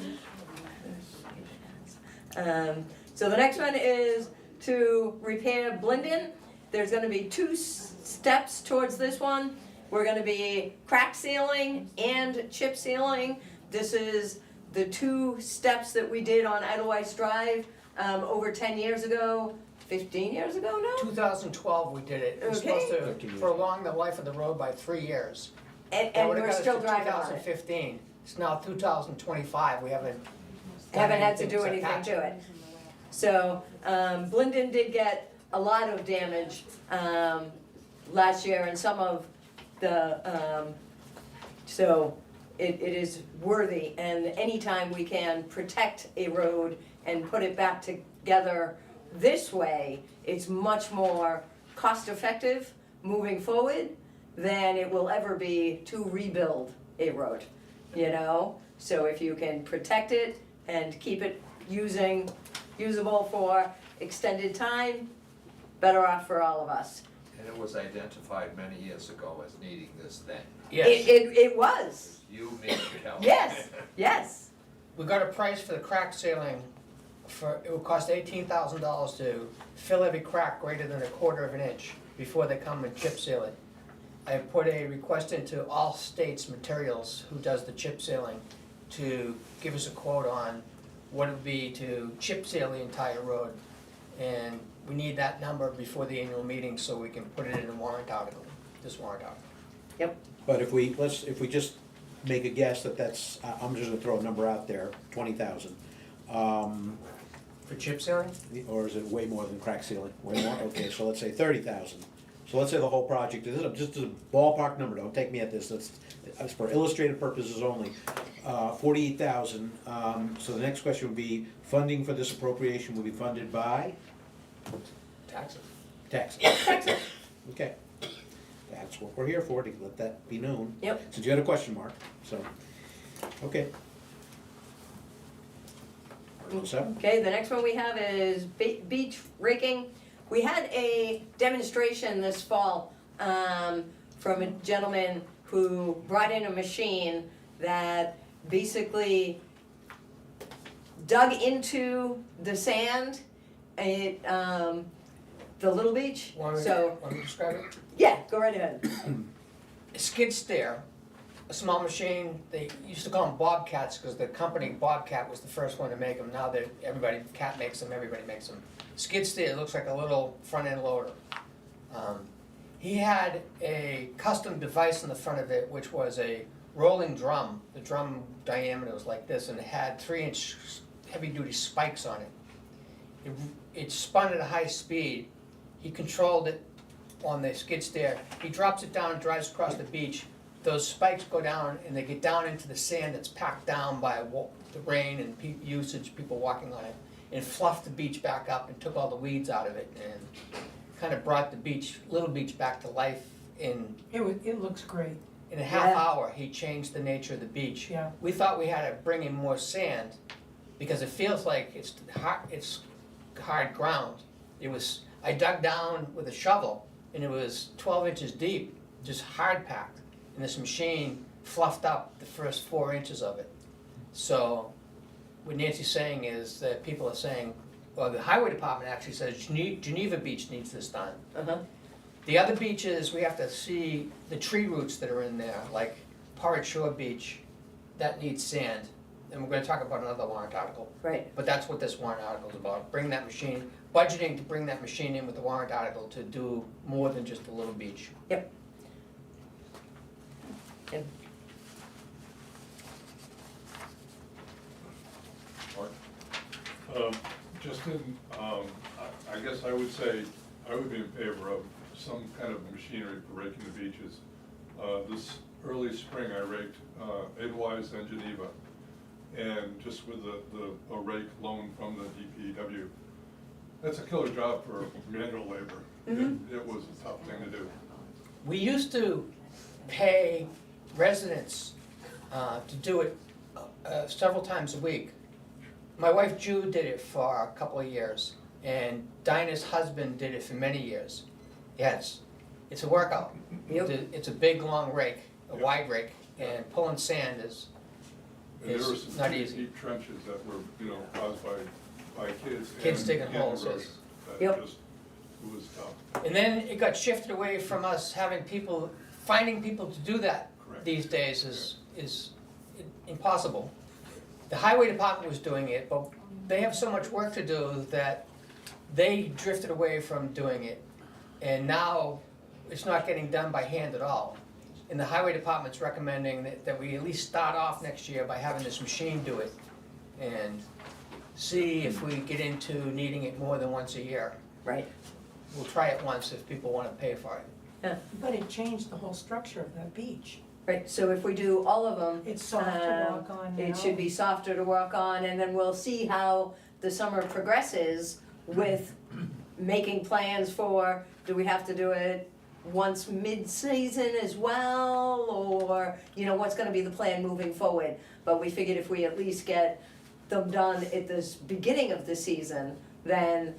Yeah. So the next one is to repair Blinden. There's gonna be two steps towards this one. We're gonna be crack sealing and chip sealing. This is the two steps that we did on Edelweiss Drive, over 10 years ago, 15 years ago now? 2012 we did it. It was Okay. supposed to prolong the life of the road by 3 years. That And would've we're got us still to driving on it. 2015. It's now 2025, we haven't done Haven't had to do except anything patch to it. So, Blinden did get a lot of damage, last year and some of the, so it is worthy. And anytime we can protect a road and put it back together this way, it's much more cost effective moving forward than it will ever be to rebuild a road, you know? So if you can protect it and keep it usable for extended time, better off for all of us. And it was identified many years ago as needing this then. Yes, It was, You, me, and Kelly. yes, yes, we got a price for the crack sealing it would cost $18,000 to fill every crack greater than 1/4 of an inch before they come and chip seal it. I put a request into All States Materials, who does the chip sealing, to give us a quote on what it would be to chip seal the entire road. And we need that number before the annual meeting so we can put it in a warrant article, this warrant article. But if we just make a guess that's, I'm just gonna throw a number out there, 20,000. For chip sealing? Or is it way more than crack sealing? Way more? Okay, so let's say 30,000. So let's say the whole project, this is just a ballpark number, don't take me at this, that's for illustrative purposes only. 48,000. So the next question would be, funding for this appropriation will be funded by Taxes. taxes. Texas, Okay. That's what we're here for, to let that be known. Yep. Since you had a question mark, so, okay. So, okay, the next one we have is beach raking. We had a demonstration this fall, from a gentleman who brought in a machine that basically dug into the sand, it, the little beach, Want me so, to describe it? yeah, go right ahead. A skid steer, a small machine, they used to call them Bobcats because the company Bobcat was the first one to make them. Now that Cat makes them, everybody makes them. Skid steer looks like a little front end loader. He had a custom device in the front of it, which was a rolling drum. The drum diameter was like this, and it had 3-inch heavy-duty spikes on it. It spun at a high speed. He controlled it on the skid steer. He drops it down, drives across the beach. Those spikes go down and they get down into the sand that's packed down by the rain and usage, people walking on it, and fluffed the beach back up and took all the weeds out of it and kind of brought the beach, little beach, back to life in It looks great, a half Yeah. hour. He changed the nature of the beach. yeah. We thought we had to bring in more sand because it feels like it's hard ground. I dug down with a shovel and it was 12 inches deep, just hard packed. And this machine fluffed up the first 4 inches of it. So what Nancy's saying is that people are saying, well, the highway department actually says Geneva Beach needs this done. Uh-huh. The other beaches, we have to see the tree roots that are in there, like Porridge Shore Beach, that needs sand. And we're gonna talk about another warrant article, Right, but that's what this warrant article is about, bring that machine, budgeting to bring that machine in with the warrant article to do more than just a little beach. Just in, I guess I would say, I would be in favor of some kind of machinery for raking the beaches. This early spring, I raked Edelweiss and Geneva, and just with a rake loan from the DPW. That's a killer job for manual labor. It was a tough thing to do. We used to pay residents to do it several times a week. My wife Jude did it for a couple of years, and Dinah's husband did it for many years. Yes, it's a workout. Yep. It's a big, long rake, a Yep. wide rake, and pulling sand is And there were It's some not pretty easy. deep trenches that were, caused by kids. Kids and digging holes, erosion. yes. That Yep. just- It was tough. And then it got shifted away from us having people, finding people to do that Correct. these days is impossible. The highway department was doing it, but they have so much work to do that they drifted away from doing it. And now it's not getting done by hand at all. And the highway department's recommending that we at least start off next year by having this machine do it and see if we get into needing it more than once a year. right. We'll try it once if people wanna pay for it. But it changed the whole structure of that beach. Right, so if we do all of them, It's soft to walk on now. it should be softer to work on, and then we'll see how the summer progresses with making plans for, do we have to do it once mid-season as well, or, what's gonna be the plan moving forward? But we figured if we at least get them done at this beginning of the season, then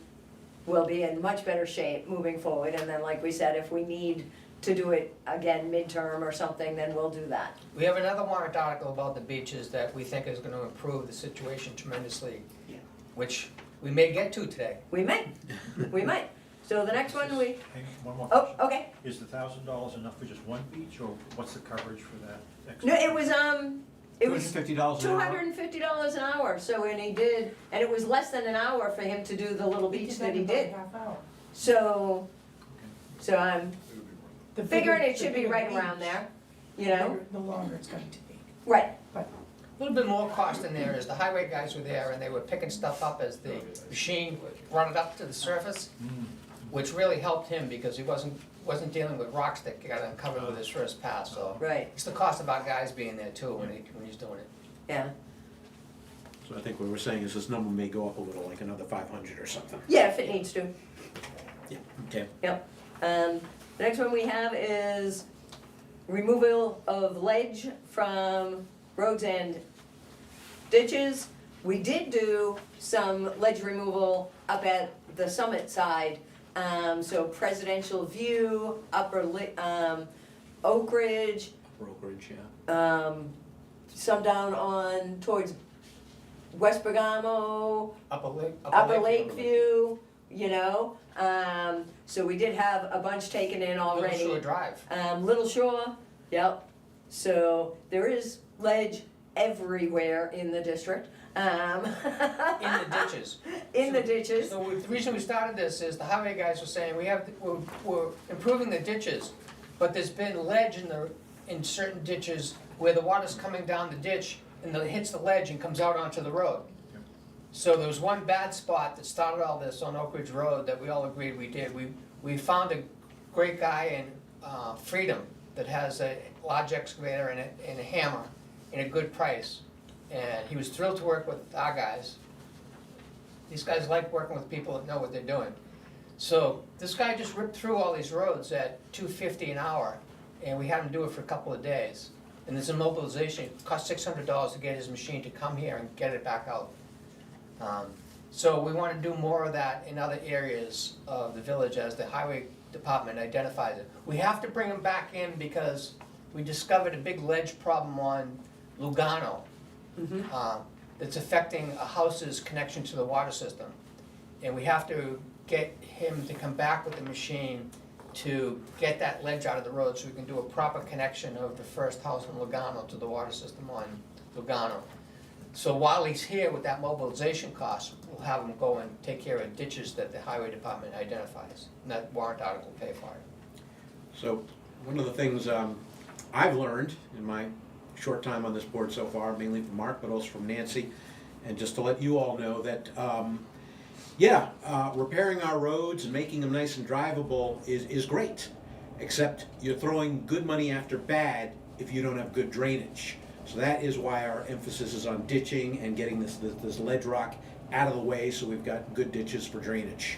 we'll be in much better shape moving forward, and then like we said, if we need to do it again midterm or something, then we'll do that. We have another warrant article about the beaches that we think is gonna improve the situation tremendously, Yeah. which we may get to today. We might, we might. So the next one, we, Hang on, one more oh, question. okay. Is the $1,000 enough for just one beach, or what's the coverage for that? No, it was, $250 an hour? $250 an hour, so, and it was less than an hour for him to do the little We beach did that he in about a did. half hour. So I'm It would be worth The figuring bigger- it should the be bigger right beach, around there, The longer it's going to be. Right, A little bit more cost in there is the highway guys were there and they were picking stuff up as the machine brought it up to the surface, which really helped him because he wasn't dealing with rocks that got uncovered with his first pass, so. right, It's the cost of our guys being there too when he's doing it. yeah. So I think what we're saying is this number may go up a little, like another 500 or something. Yeah, if it needs to. Yeah, okay. The next one we have is removal of ledge from roads and ditches. We did do some ledge removal up at the summit side, so Presidential View, Oak Ridge, Brokerage, yeah. some down on towards West Bergamo, Upper Upper Lakeview, so we did have a bunch taken in already. Little Shore Drive. Little Shore, yep. So there is ledge everywhere in the district. In the ditches. In the ditches. So the reason we started this is the highway guys were saying we're improving the ditches, but there's been ledge in certain ditches where the water's coming down the ditch and then it hits the ledge and comes out onto the road. So there was one bad spot that started all this on Oak Ridge Road that we all agreed we did. We found a great guy in Freedom that has a large excavator and a hammer in a good price. And he was thrilled to work with our guys. These guys like working with people that know what they're doing. So this guy just ripped through all these roads at $250 an hour, and we had him do it for a couple of days. And there's a mobilization, it cost $600 to get his machine to come here and get it back out. So we want to do more of that in other areas of the village as the highway department identifies it. We have to bring them back in because we discovered a big ledge problem on Lugano. That's affecting a house's connection to the water system. And we have to get him to come back with the machine to get that ledge out of the road so we can do a proper connection of the first house in Lugano to the water system on Lugano. So while he's here with that mobilization cost, we'll have him go and take care of ditches that the highway department identifies, and that warrant article will pay for it. So, one of the things I've learned in my short time on this board so far, mainly from Mark, but also from Nancy, and just to let you all know that, repairing our roads and making them nice and drivable is great, except you're throwing good money after bad if you don't have good drainage. So that is why our emphasis is on ditching and getting this ledge rock out of the way so we've got good ditches for drainage.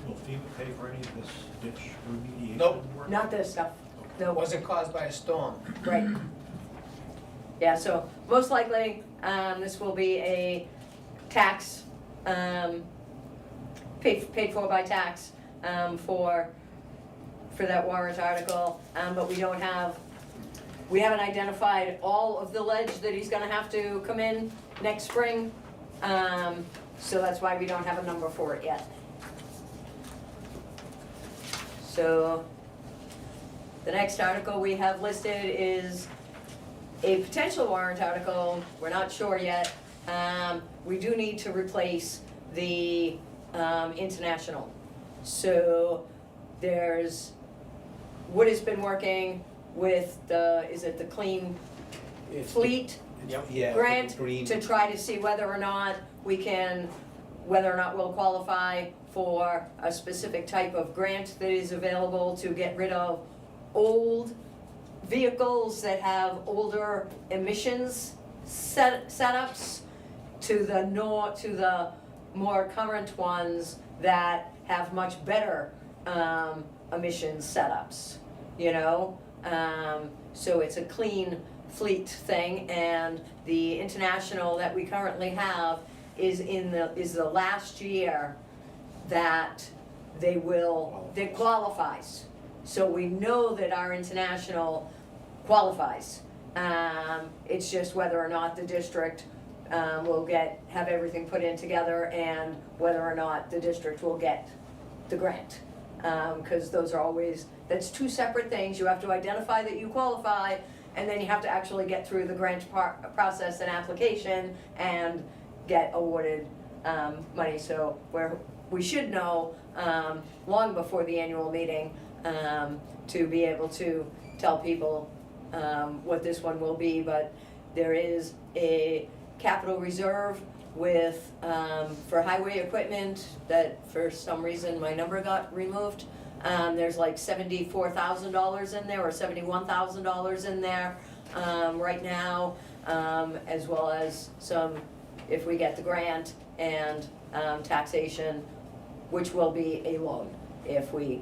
Will FEMA pay for any of this ditch remediation Nope. work? Not this stuff, It no, wasn't caused by a storm. right. Yeah, so most likely, this will be a tax, paid for by tax, for that warrant article, but we haven't identified all of the ledge that he's gonna have to come in next spring, so that's why we don't have a number for it yet. So, the next article we have listed is a potential warrant article, we're not sure yet. We do need to replace the international. So there's, Wood has been working with is it the Clean Fleet Yeah, grant green. to try to see whether or not we'll qualify for a specific type of grant that is available to get rid of old vehicles that have older emissions setups to the more current ones that have much better emissions setups, you know? So it's a clean fleet thing, and the international that we currently have is the last year that that qualifies. So we know that our international qualifies. It's just whether or not the district will have everything put in together, and whether or not the district will get the grant. Because that's two separate things. You have to identify that you qualify, and then you have to actually get through the grant process and application and get awarded money. So we should know long before the annual meeting to be able to tell people what this one will be, but there is a capital reserve with, for highway equipment that for some reason my number got removed. There's like $74,000 in there, or $71,000 in there right now, as well as some, if we get the grant, and taxation, which will be a loan if we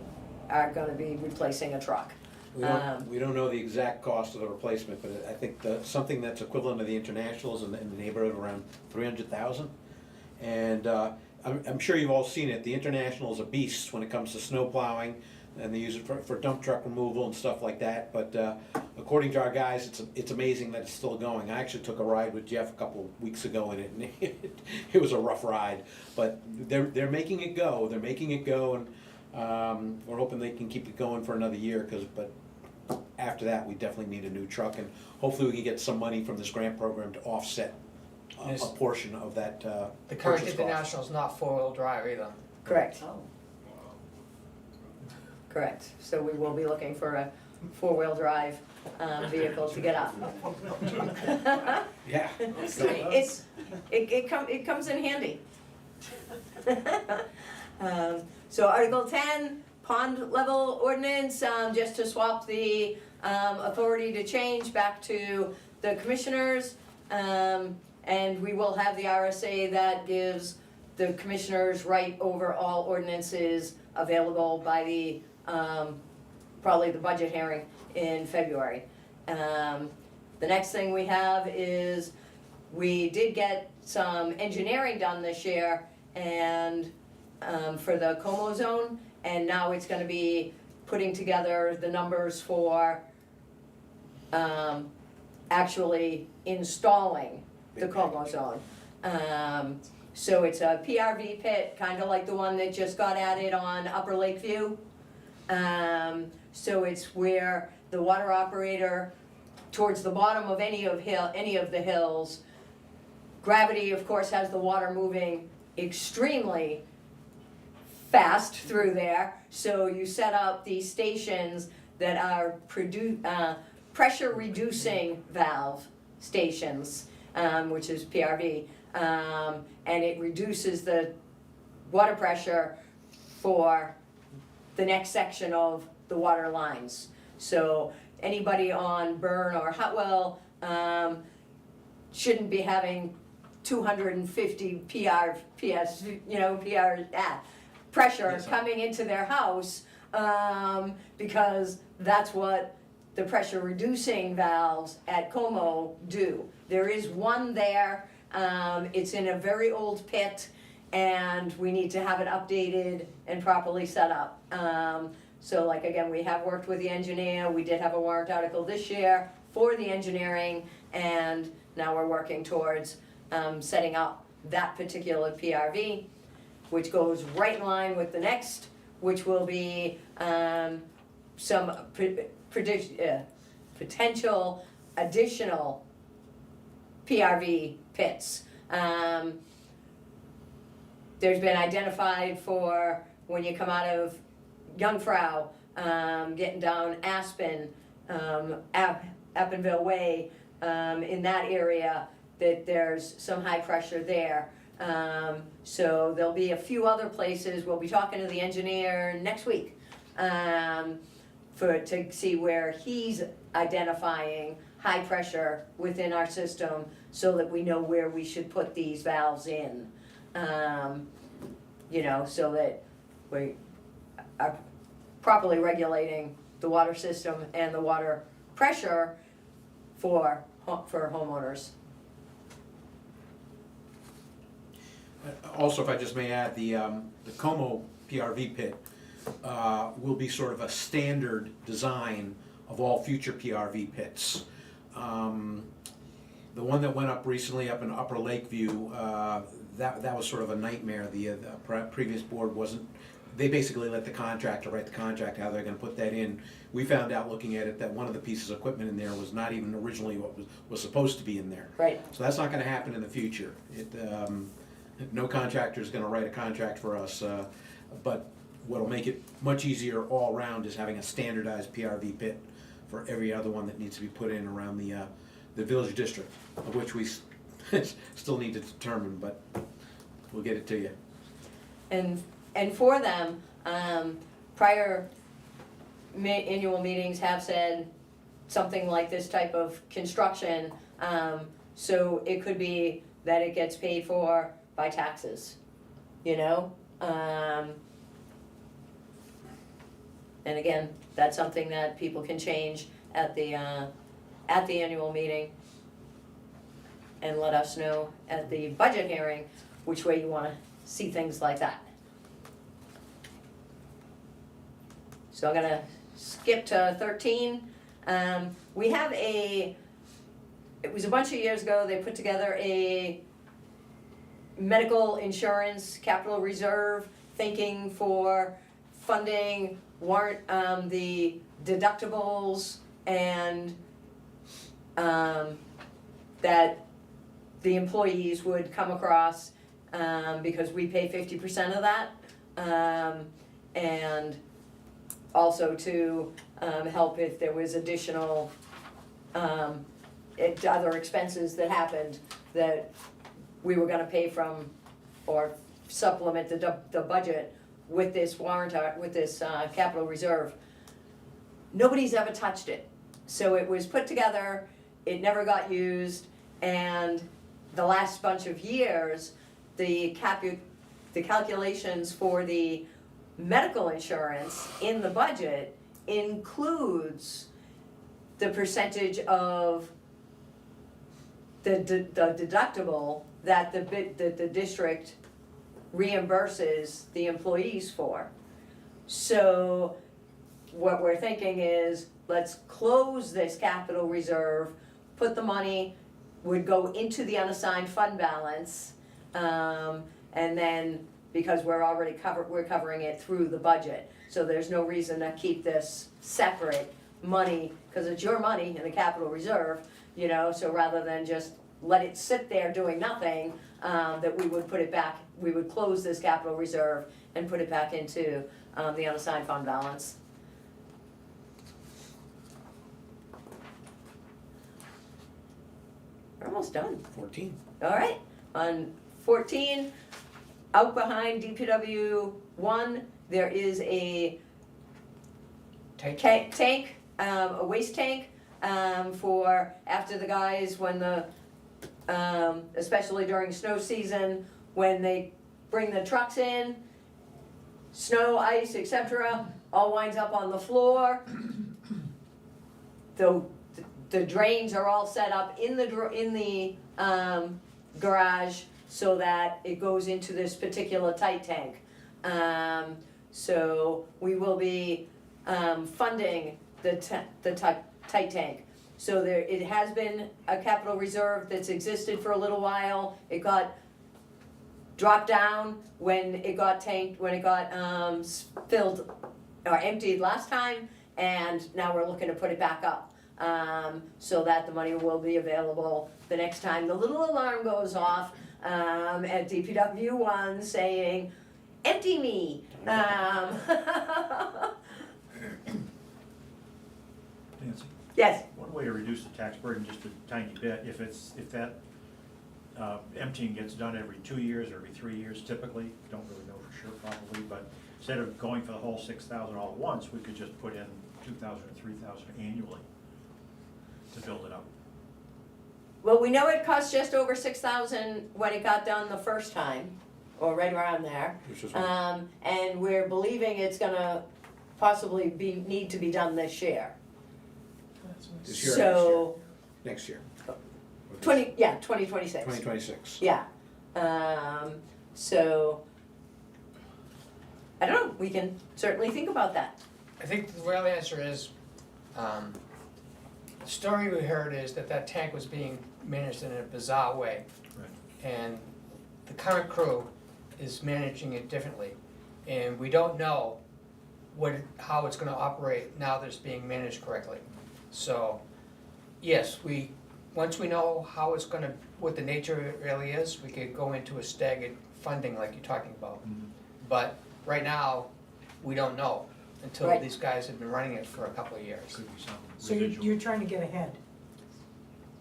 are gonna be replacing a truck. We don't know the exact cost of the replacement, but I think something that's equivalent to the international is in the neighborhood of around 300,000. And I'm sure you've all seen it. The international is a beast when it comes to snow plowing, and they use it for dump truck removal and stuff like that. But according to our guys, it's amazing that it's still going. I actually took a ride with Jeff a couple weeks ago in it, and it was a rough ride. But they're making it go. They're making it go, and we're hoping they can keep it going for another year. But after that, we definitely need a new truck, and hopefully we can get some money from this grant program to offset a portion of that The current purchase cost. international's not four-wheel drive either. Correct, Oh. correct. So we will be looking for four-wheel drive, vehicle to get up. Yeah. It comes in handy. So Article 10, pond level ordinance, just to swap the authority to change back to the commissioners. And we will have the RSA that gives the commissioners right over all ordinances available by the, probably the budget hearing in February. The next thing we have is, we did get some engineering done this year and, for the Como zone, and now it's gonna be putting together the numbers for, actually installing the Como zone. So it's a PRV pit, kinda like the one that just got added on Upper Lakeview. So it's where the water operator, towards the bottom of any of the hills, gravity, of course, has the water moving extremely fast through there. So you set up these stations that are pressure reducing valve stations, which is PRV. And it reduces the water pressure for the next section of the water lines. So anybody on Burn or Hotwell shouldn't be having 250 pressure coming into their house, because that's what the pressure reducing valves at Como do. There is one there, it's in a very old pit, and we need to have it updated and properly set up. So like, again, we have worked with the engineer, we did have a warrant article this year for the engineering, and now we're working towards setting up that particular PRV, which goes right in line with the next, which will be some potential additional PRV pits. There's been identified for when you come out of Jungfrau, getting down Aspen, Appinville Way, in that area, that there's some high pressure there. So there'll be a few other places, we'll be talking to the engineer next week, to see where he's identifying high pressure within our system, so that we know where we should put these valves in. So that we are properly regulating the water system and the water pressure for homeowners. Also, if I just may add, the Como PRV pit will be sort of a standard design of all future PRV pits. The one that went up recently up in Upper Lakeview, that was sort of a nightmare. The previous board wasn't, they basically let the contractor write the contract how they're gonna put that in. We found out looking at it that one of the pieces of equipment in there was not even originally what was supposed to be in there. Right. So that's not gonna happen in the future. No contractor's gonna write a contract for us, but what'll make it much easier all around is having a standardized PRV pit for every other one that needs to be put in around the village district, of which we still need to determine, but we'll get it to you. And for them, prior annual meetings have said something like this type of construction, so it could be that it gets paid for by taxes, and again, that's something that people can change at the annual meeting, and let us know at the budget hearing which way you wanna see things like that. So I'm gonna skip to 13. We have it was a bunch of years ago, they put together a medical insurance capital reserve, thinking for funding warrant, the deductibles, and that the employees would come across, because we pay 50% of that, and also to, help if there was additional, other expenses that happened that we were gonna pay from or supplement the budget with this warrant, with this, capital reserve. Nobody's ever touched it. So it was put together, it never got used, and the last bunch of years, the calculations for the medical insurance in the budget includes the percentage of the deductible that the district reimburses the employees for. So what we're thinking is, let's close this capital reserve, put the money, would go into the unassigned fund balance, and then, because we're already we're covering it through the budget. So there's no reason to keep this separate money, because it's your money in the capital reserve, you know, so rather than just let it sit there doing nothing, that we would put it back, we would close this capital reserve and put it back into, the unassigned fund balance. We're almost done. 14. All right, on 14, out behind DPW 1, there is a tank, a waste tank, for after the guys, when the, especially during snow season, when they bring the trucks in, snow, ice, etc., all winds up on the floor. The drains are all set up in the garage so that it goes into this particular tight tank. So we will be funding the tight tank. So it has been a capital reserve that's existed for a little while. It got dropped down when it got filled or emptied last time, and now we're looking to put it back up. So that the money will be available the next time the little alarm goes off at DPW 1 saying, empty me. Nancy, Yes, one way to reduce the tax burden just a tiny bit, if that emptying gets done every 2 years or every 3 years typically, don't really know for sure probably, but instead of going for the whole 6,000 all at once, we could just put in 2,000 or 3,000 annually to build it up. well, we know it cost just over 6,000 when it got done the first time, or right around there. Which is And we're believing it's gonna possibly need to be done this year. This year or So, next year. 2026. 2026. Yeah, so, I don't know, we can certainly think about that. I think the real answer is, the story we heard is that tank was being managed in a bizarre way. Right. And the current crew is managing it differently. And we don't know how it's gonna operate now that it's being managed correctly. So, yes, once we know how it's gonna, what the nature really is, we could go into a staggered funding like you're talking about. But right now, we don't know until Right. these guys have been running it for a couple of years. Could be some So residual. you're trying to get ahead.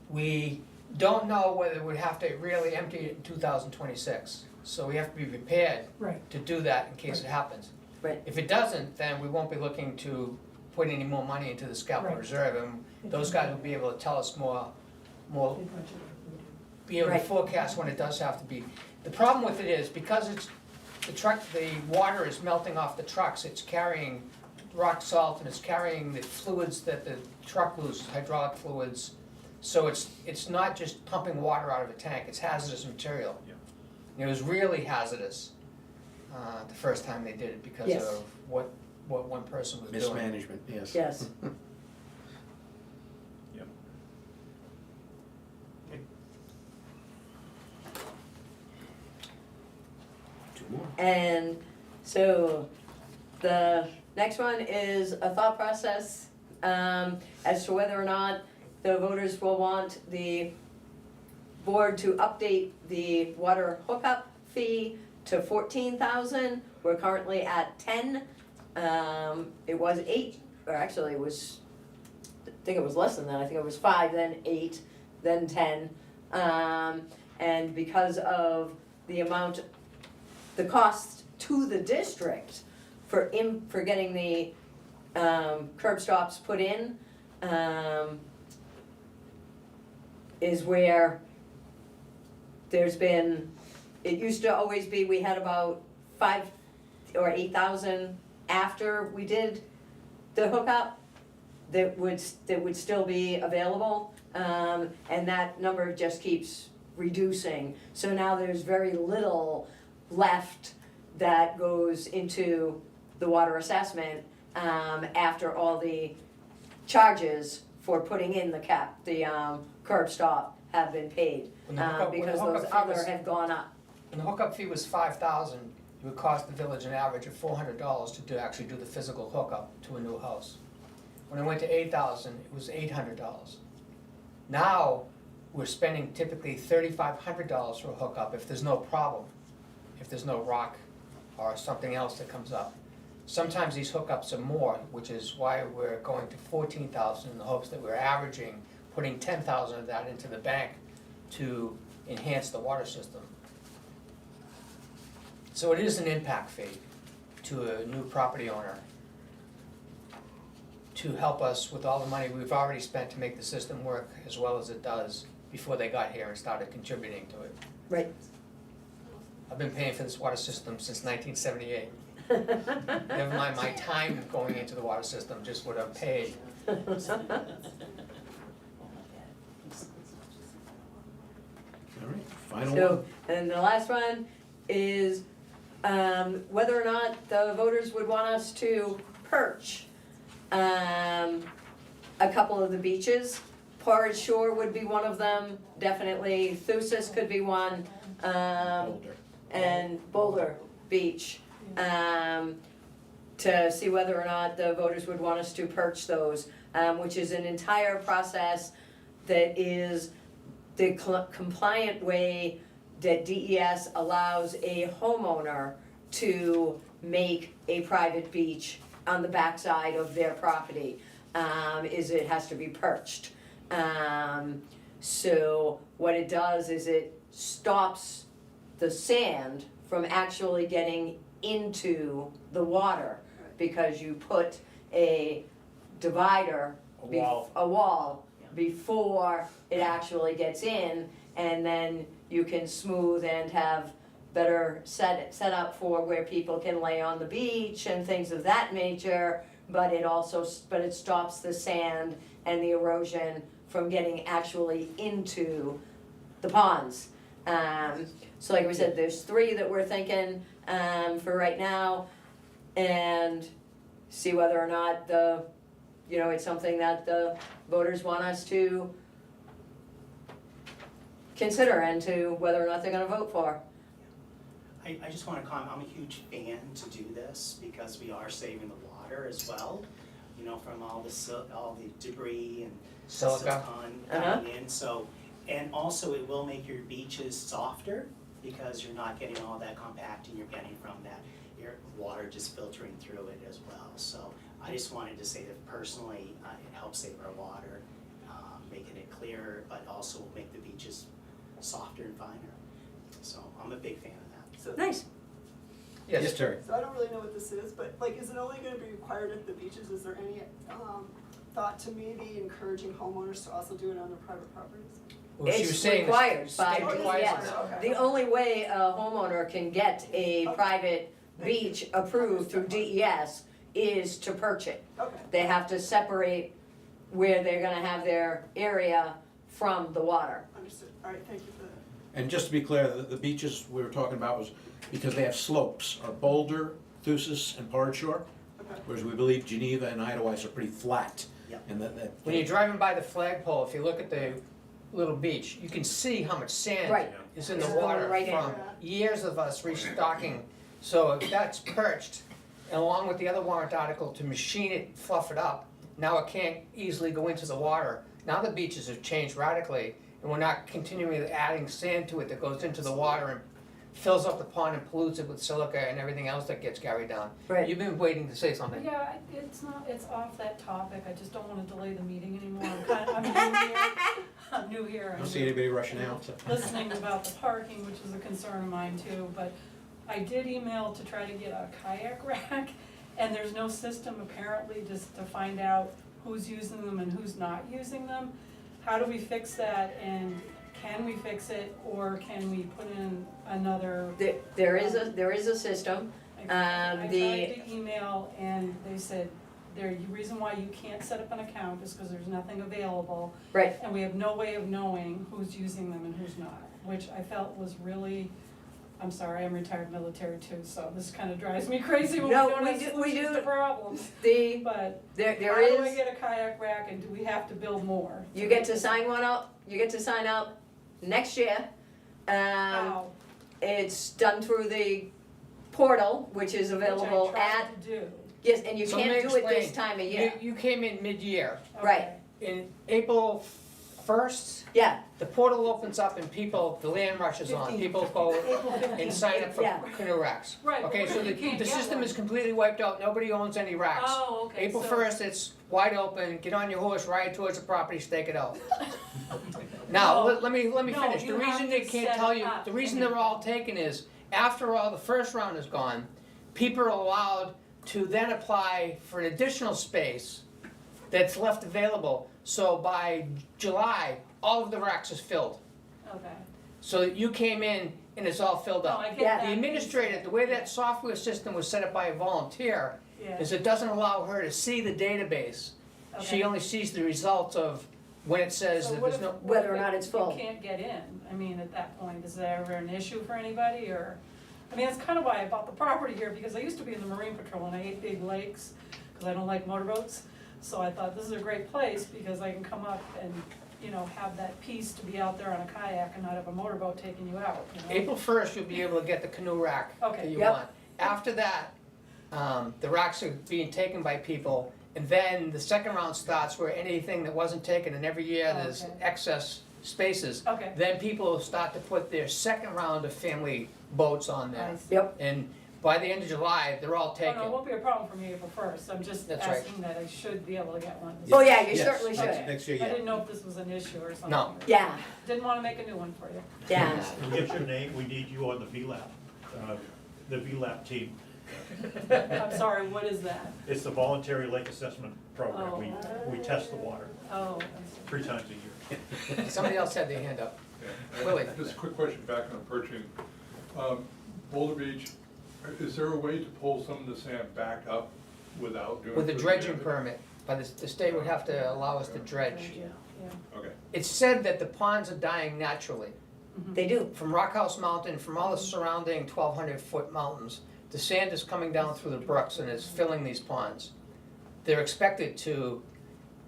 We don't know whether we'd have to really empty it in 2026. So we have to be prepared Right. to do that in case it happens. Right. If it doesn't, then we won't be looking to put any more money into this capital Right. reserve, and those guys will be able to tell us more, be able to Right. forecast when it does have to be. The problem with it is, because the water is melting off the trucks, it's carrying rock salt and it's carrying the fluids that the truck loses, hydraulic fluids. So it's not just pumping water out of a tank, it's hazardous material. Yeah. It was really hazardous, the first time they did it because Yes. of what one person was doing. Mismanagement, yes. Yes. Yep. Two more. And so the next one is a thought process as to whether or not the voters will want the board to update the water hookup fee to 14,000. We're currently at 10. It was 8, or actually it was, I think it was less than that, I think it was 5, then 8, then 10. And because of the amount, the cost to the district for getting the curb stops put in, is where there's been, it used to always be, we had about 5 or 8,000 after we did the hookup that would still be available, and that number just keeps reducing. So now there's very little left that goes into the water assessment, after all the charges for putting in the curb stop have been paid, When the hookup- when the because hookup those fee other was- have gone up. When the hookup fee was $5,000, it would cost the village an average of $400 to actually do the physical hookup to a new house. When it went to $8,000, it was $800. Now, we're spending typically $3,500 for a hookup if there's no problem, if there's no rock or something else that comes up. Sometimes these hookups are more, which is why we're going to 14,000 in the hopes that we're averaging, putting 10,000 of that into the bank to enhance the water system. So it is an impact fee to a new property owner to help us with all the money we've already spent to make the system work as well as it does before they got here and started contributing to it. Right. I've been paying for this water system since 1978. Never mind my time going into the water system, just what I've paid. All right, final So, one. and the last one is, whether or not the voters would want us to perch, a couple of the beaches. Porridge Shore would be one of them, definitely. Thusis could be one, Boulder. and Boulder Beach. To see whether or not the voters would want us to perch those, which is an entire process that is the compliant way that DES allows a homeowner to make a private beach on the backside of their property, is it has to be perched. So what it does is it stops the sand from actually getting into the water, because you put a divider, a wall before it actually gets in, and then you can smooth and have better set up for where people can lay on the beach and things of that nature, but it stops the sand and the erosion from getting actually into the ponds. So like we said, there's 3 that we're thinking, for right now, and see whether or not it's something that the voters want us to consider, and to whether or not they're gonna vote for. I just wanna comment, I'm a huge fan to do this because we are saving the water as well, from all the debris and Silica. silicone Uh-huh. coming in, so, and also it will make your beaches softer because you're not getting all that compacting you're getting from that water just filtering through it as well. So I just wanted to say that personally, it helps save our water, making it clearer, but also will make the beaches softer and finer. So I'm a big fan of that. So, Nice. Yes, Terry. so I don't really know what this is, but like, is it only gonna be required at the beaches? Is there any, thought to maybe encouraging homeowners to also do it on their private properties? Well, she was It's saying the required by state requires DES. it. Okay. The only way a homeowner can get a Okay. private Thank you. beach approved through DES is to perch it. Okay, They have to separate where they're gonna have their area from the water. understood. All right, thank you for that. And just to be clear, the beaches we were talking about was because they have slopes, are Boulder, Thusis, and Porridge Shore, Okay. whereas we believe Geneva and Idlewice are pretty flat. Yep. And that, When you're driving by the flagpole, if you look at the little beach, you can see how much sand Right. is in the It's going water right in. from years of us restocking. So if that's perched, along with the other warrant article to machine it, fluff it up, now it can't easily go into the water. Now the beaches have changed radically, and we're not continually adding sand to it that goes into the water and fills up the pond and pollutes it with silica and everything else that gets carried down. Right. You've been waiting to say something. Yeah, it's off that topic, I just don't wanna delay the meeting anymore, I'm new here, I'm new here. I don't see anybody rushing out, so. Listening about the parking, which is a concern of mine too, but I did email to try to get a kayak rack, and there's no system apparently just to find out who's using them and who's not using them. How do we fix that, and can we fix it, or can we put in another? There is a system. I tried The- to email and they said, the reason why you can't set up an account is because there's nothing available. Right. And we have no way of knowing who's using them and who's not, which I felt was really, I'm sorry, I'm retired military too, so this kind of drives me crazy when we No, don't we have do- we solutions do. to problems. There But there how do I is, get a kayak rack, and do we have to build more? you get to sign one up, you get to sign up next year. How? It's done through the portal, which is available Which I at, tried to do. yes, and you So let me can't do it this explain. time of year. You came in mid-year. Right. Okay. In April 1st, Yeah, the portal opens up and people, the land rushes on. 15th. People go April and 15th. sign up for Yeah. canoe racks. Right, Okay, but so you the can't get system one. is completely wiped out. Nobody owns any racks. Oh, okay. April so- 1st, it's wide open. Get on your horse, ride towards the property, stake it out. Now, No. let me No, finish. The you reason have they to can't set tell it you, up. the reason they're all taken is, after all the first round is gone, people are allowed to then apply for an additional space that's left available. So by July, all of the racks is filled. Okay. So you came in and it's all filled No, up. I get Yeah. that. The administrator, the way that software system was set up by a volunteer, Yeah. is it doesn't allow her to see the database. She Okay. only sees the results of when it says So that what there's if- no, what Whether if or not it's full. You can't get in, I mean, at that point, is there ever an issue for anybody, or, I mean, that's kind of why I bought the property here, because I used to be in the Marine Patrol and I hate big lakes, because I don't like motorboats. So I thought this is a great place, because I can come up and, you know, have that peace to be out there on a kayak and not have a motorboat taking you out, you know? April 1st, you'll be able to get the canoe rack Okay. that you Yep. want. After that, the racks are being taken by people, and then the second round starts where anything that wasn't taken, and every year there's Okay. excess spaces. Okay. Then people will start to put their second round of family boats on there. I see. yep, And by the end of July, they're all Oh, taken. no, it won't be a problem for me April 1st, I'm just That's right. asking that I should be able to get one. oh yeah, you Yes, certainly next- should, Next year, I yeah. didn't know if this was an issue or something. No. yeah, Didn't wanna make a new one for you. yeah. And give your name, we need you on the VLAP, the VLAP team. I'm sorry, what is that? It's the Voluntary Lake Assessment Program. We test the water Oh, 3 times a year. Somebody else had their hand up. Yeah. Willie. Just a quick question back on perching. Boulder Beach, is there a way to pull some of the sand back up without doing? With a physical dredging damage? permit, but the state would have to allow us to dredge. yeah. Okay. It's said that the ponds are dying naturally. They do, From Rock House Mountain, from all the surrounding 1,200-foot mountains, the sand is coming down through the brooks and is filling these ponds. They're expected to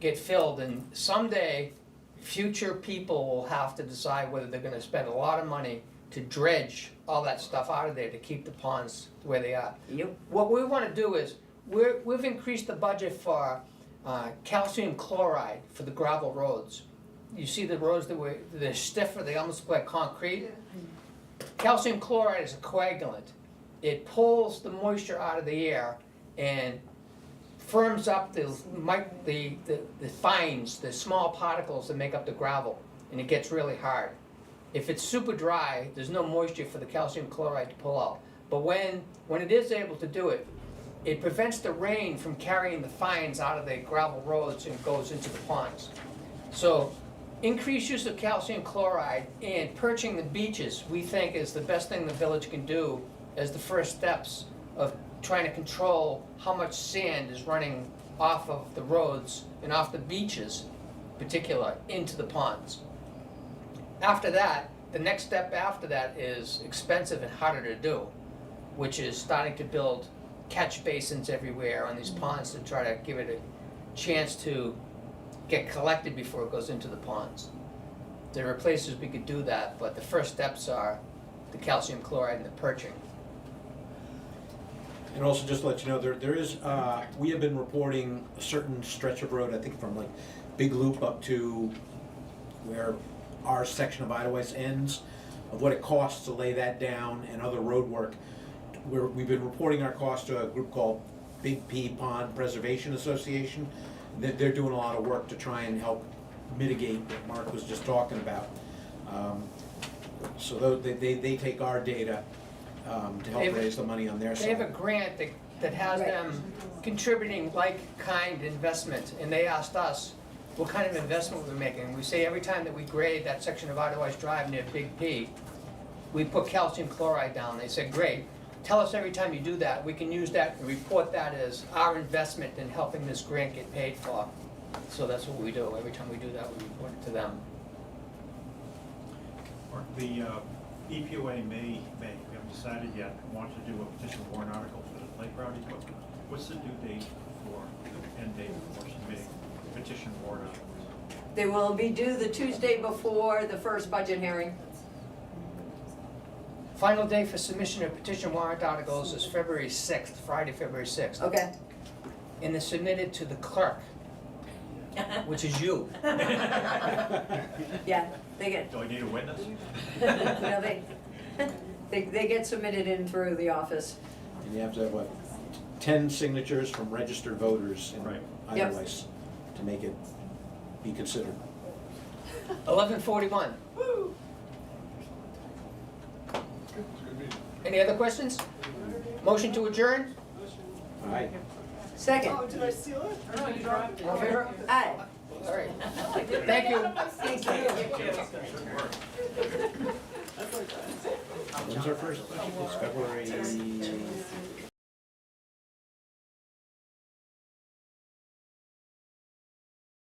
get filled, and someday, future people will have to decide whether they're gonna spend a lot of money to dredge all that stuff out of there to keep the ponds the way they are. yep, What we wanna do is, we've increased the budget for calcium chloride for the gravel roads. You see the roads they're stiffer, they almost look like concrete. Calcium chloride is a coagulant. It pulls the moisture out of the air and firms up the fines, the small particles that make up the gravel, and it gets really hard. If it's super dry, there's no moisture for the calcium chloride to pull out. But when it is able to do it, it prevents the rain from carrying the fines out of the gravel roads and goes into the ponds. So increased use of calcium chloride and perching the beaches, we think is the best thing the village can do as the first steps of trying to control how much sand is running off of the roads and off the beaches, in particular, into the ponds. After that, the next step after that is expensive and harder to do, which is starting to build catch basins everywhere on these ponds to try to give it a chance to get collected before it goes into the ponds. There are places we could do that, but the first steps are the calcium chloride and the perching. And also just to let you know, there is, we have been reporting a certain stretch of road, I think from like Big Loop up to where our section of Idaho ends. of what it costs to lay that down and other road work. We've been reporting our costs to a group called Big P Pond Preservation Association. They're doing a lot of work to try and help mitigate what Mark was just talking about. So they take our data to help raise the money on their They have a side. grant that has them contributing like-kind investment, and they asked us what kind of investment we're making. We say every time that we grade that section of Otherwise Drive near Big P, we put calcium chloride down. They said, great, tell us every time you do that. We can use that and report that as our investment in helping this grant get paid for. So that's what we do. Every time we do that, we report it to them. Mark, the EPOA may, we haven't decided yet, want to do a petition warrant article for the playground equipment. What's the due date for, the end date for submitting petition warrant articles? They will be due the Tuesday before the first budget hearing. Final day for submission of petition warrant articles is February 6th, Friday, February 6th. Okay. And they're submitted to the clerk, which is you. Yeah, they get, Do I need a witness? they get submitted in through the office. And you have to have, what, 10 signatures from registered voters in Right. Yep. Otherwise to make it be considered. 11:41. It's a good meeting. Any other questions? Motion to adjourn? All right. Second. Oh, did I steal it? No, you dropped it. All in favor? Aye. All right. Thank you. Thank you. When's our first budget? It's February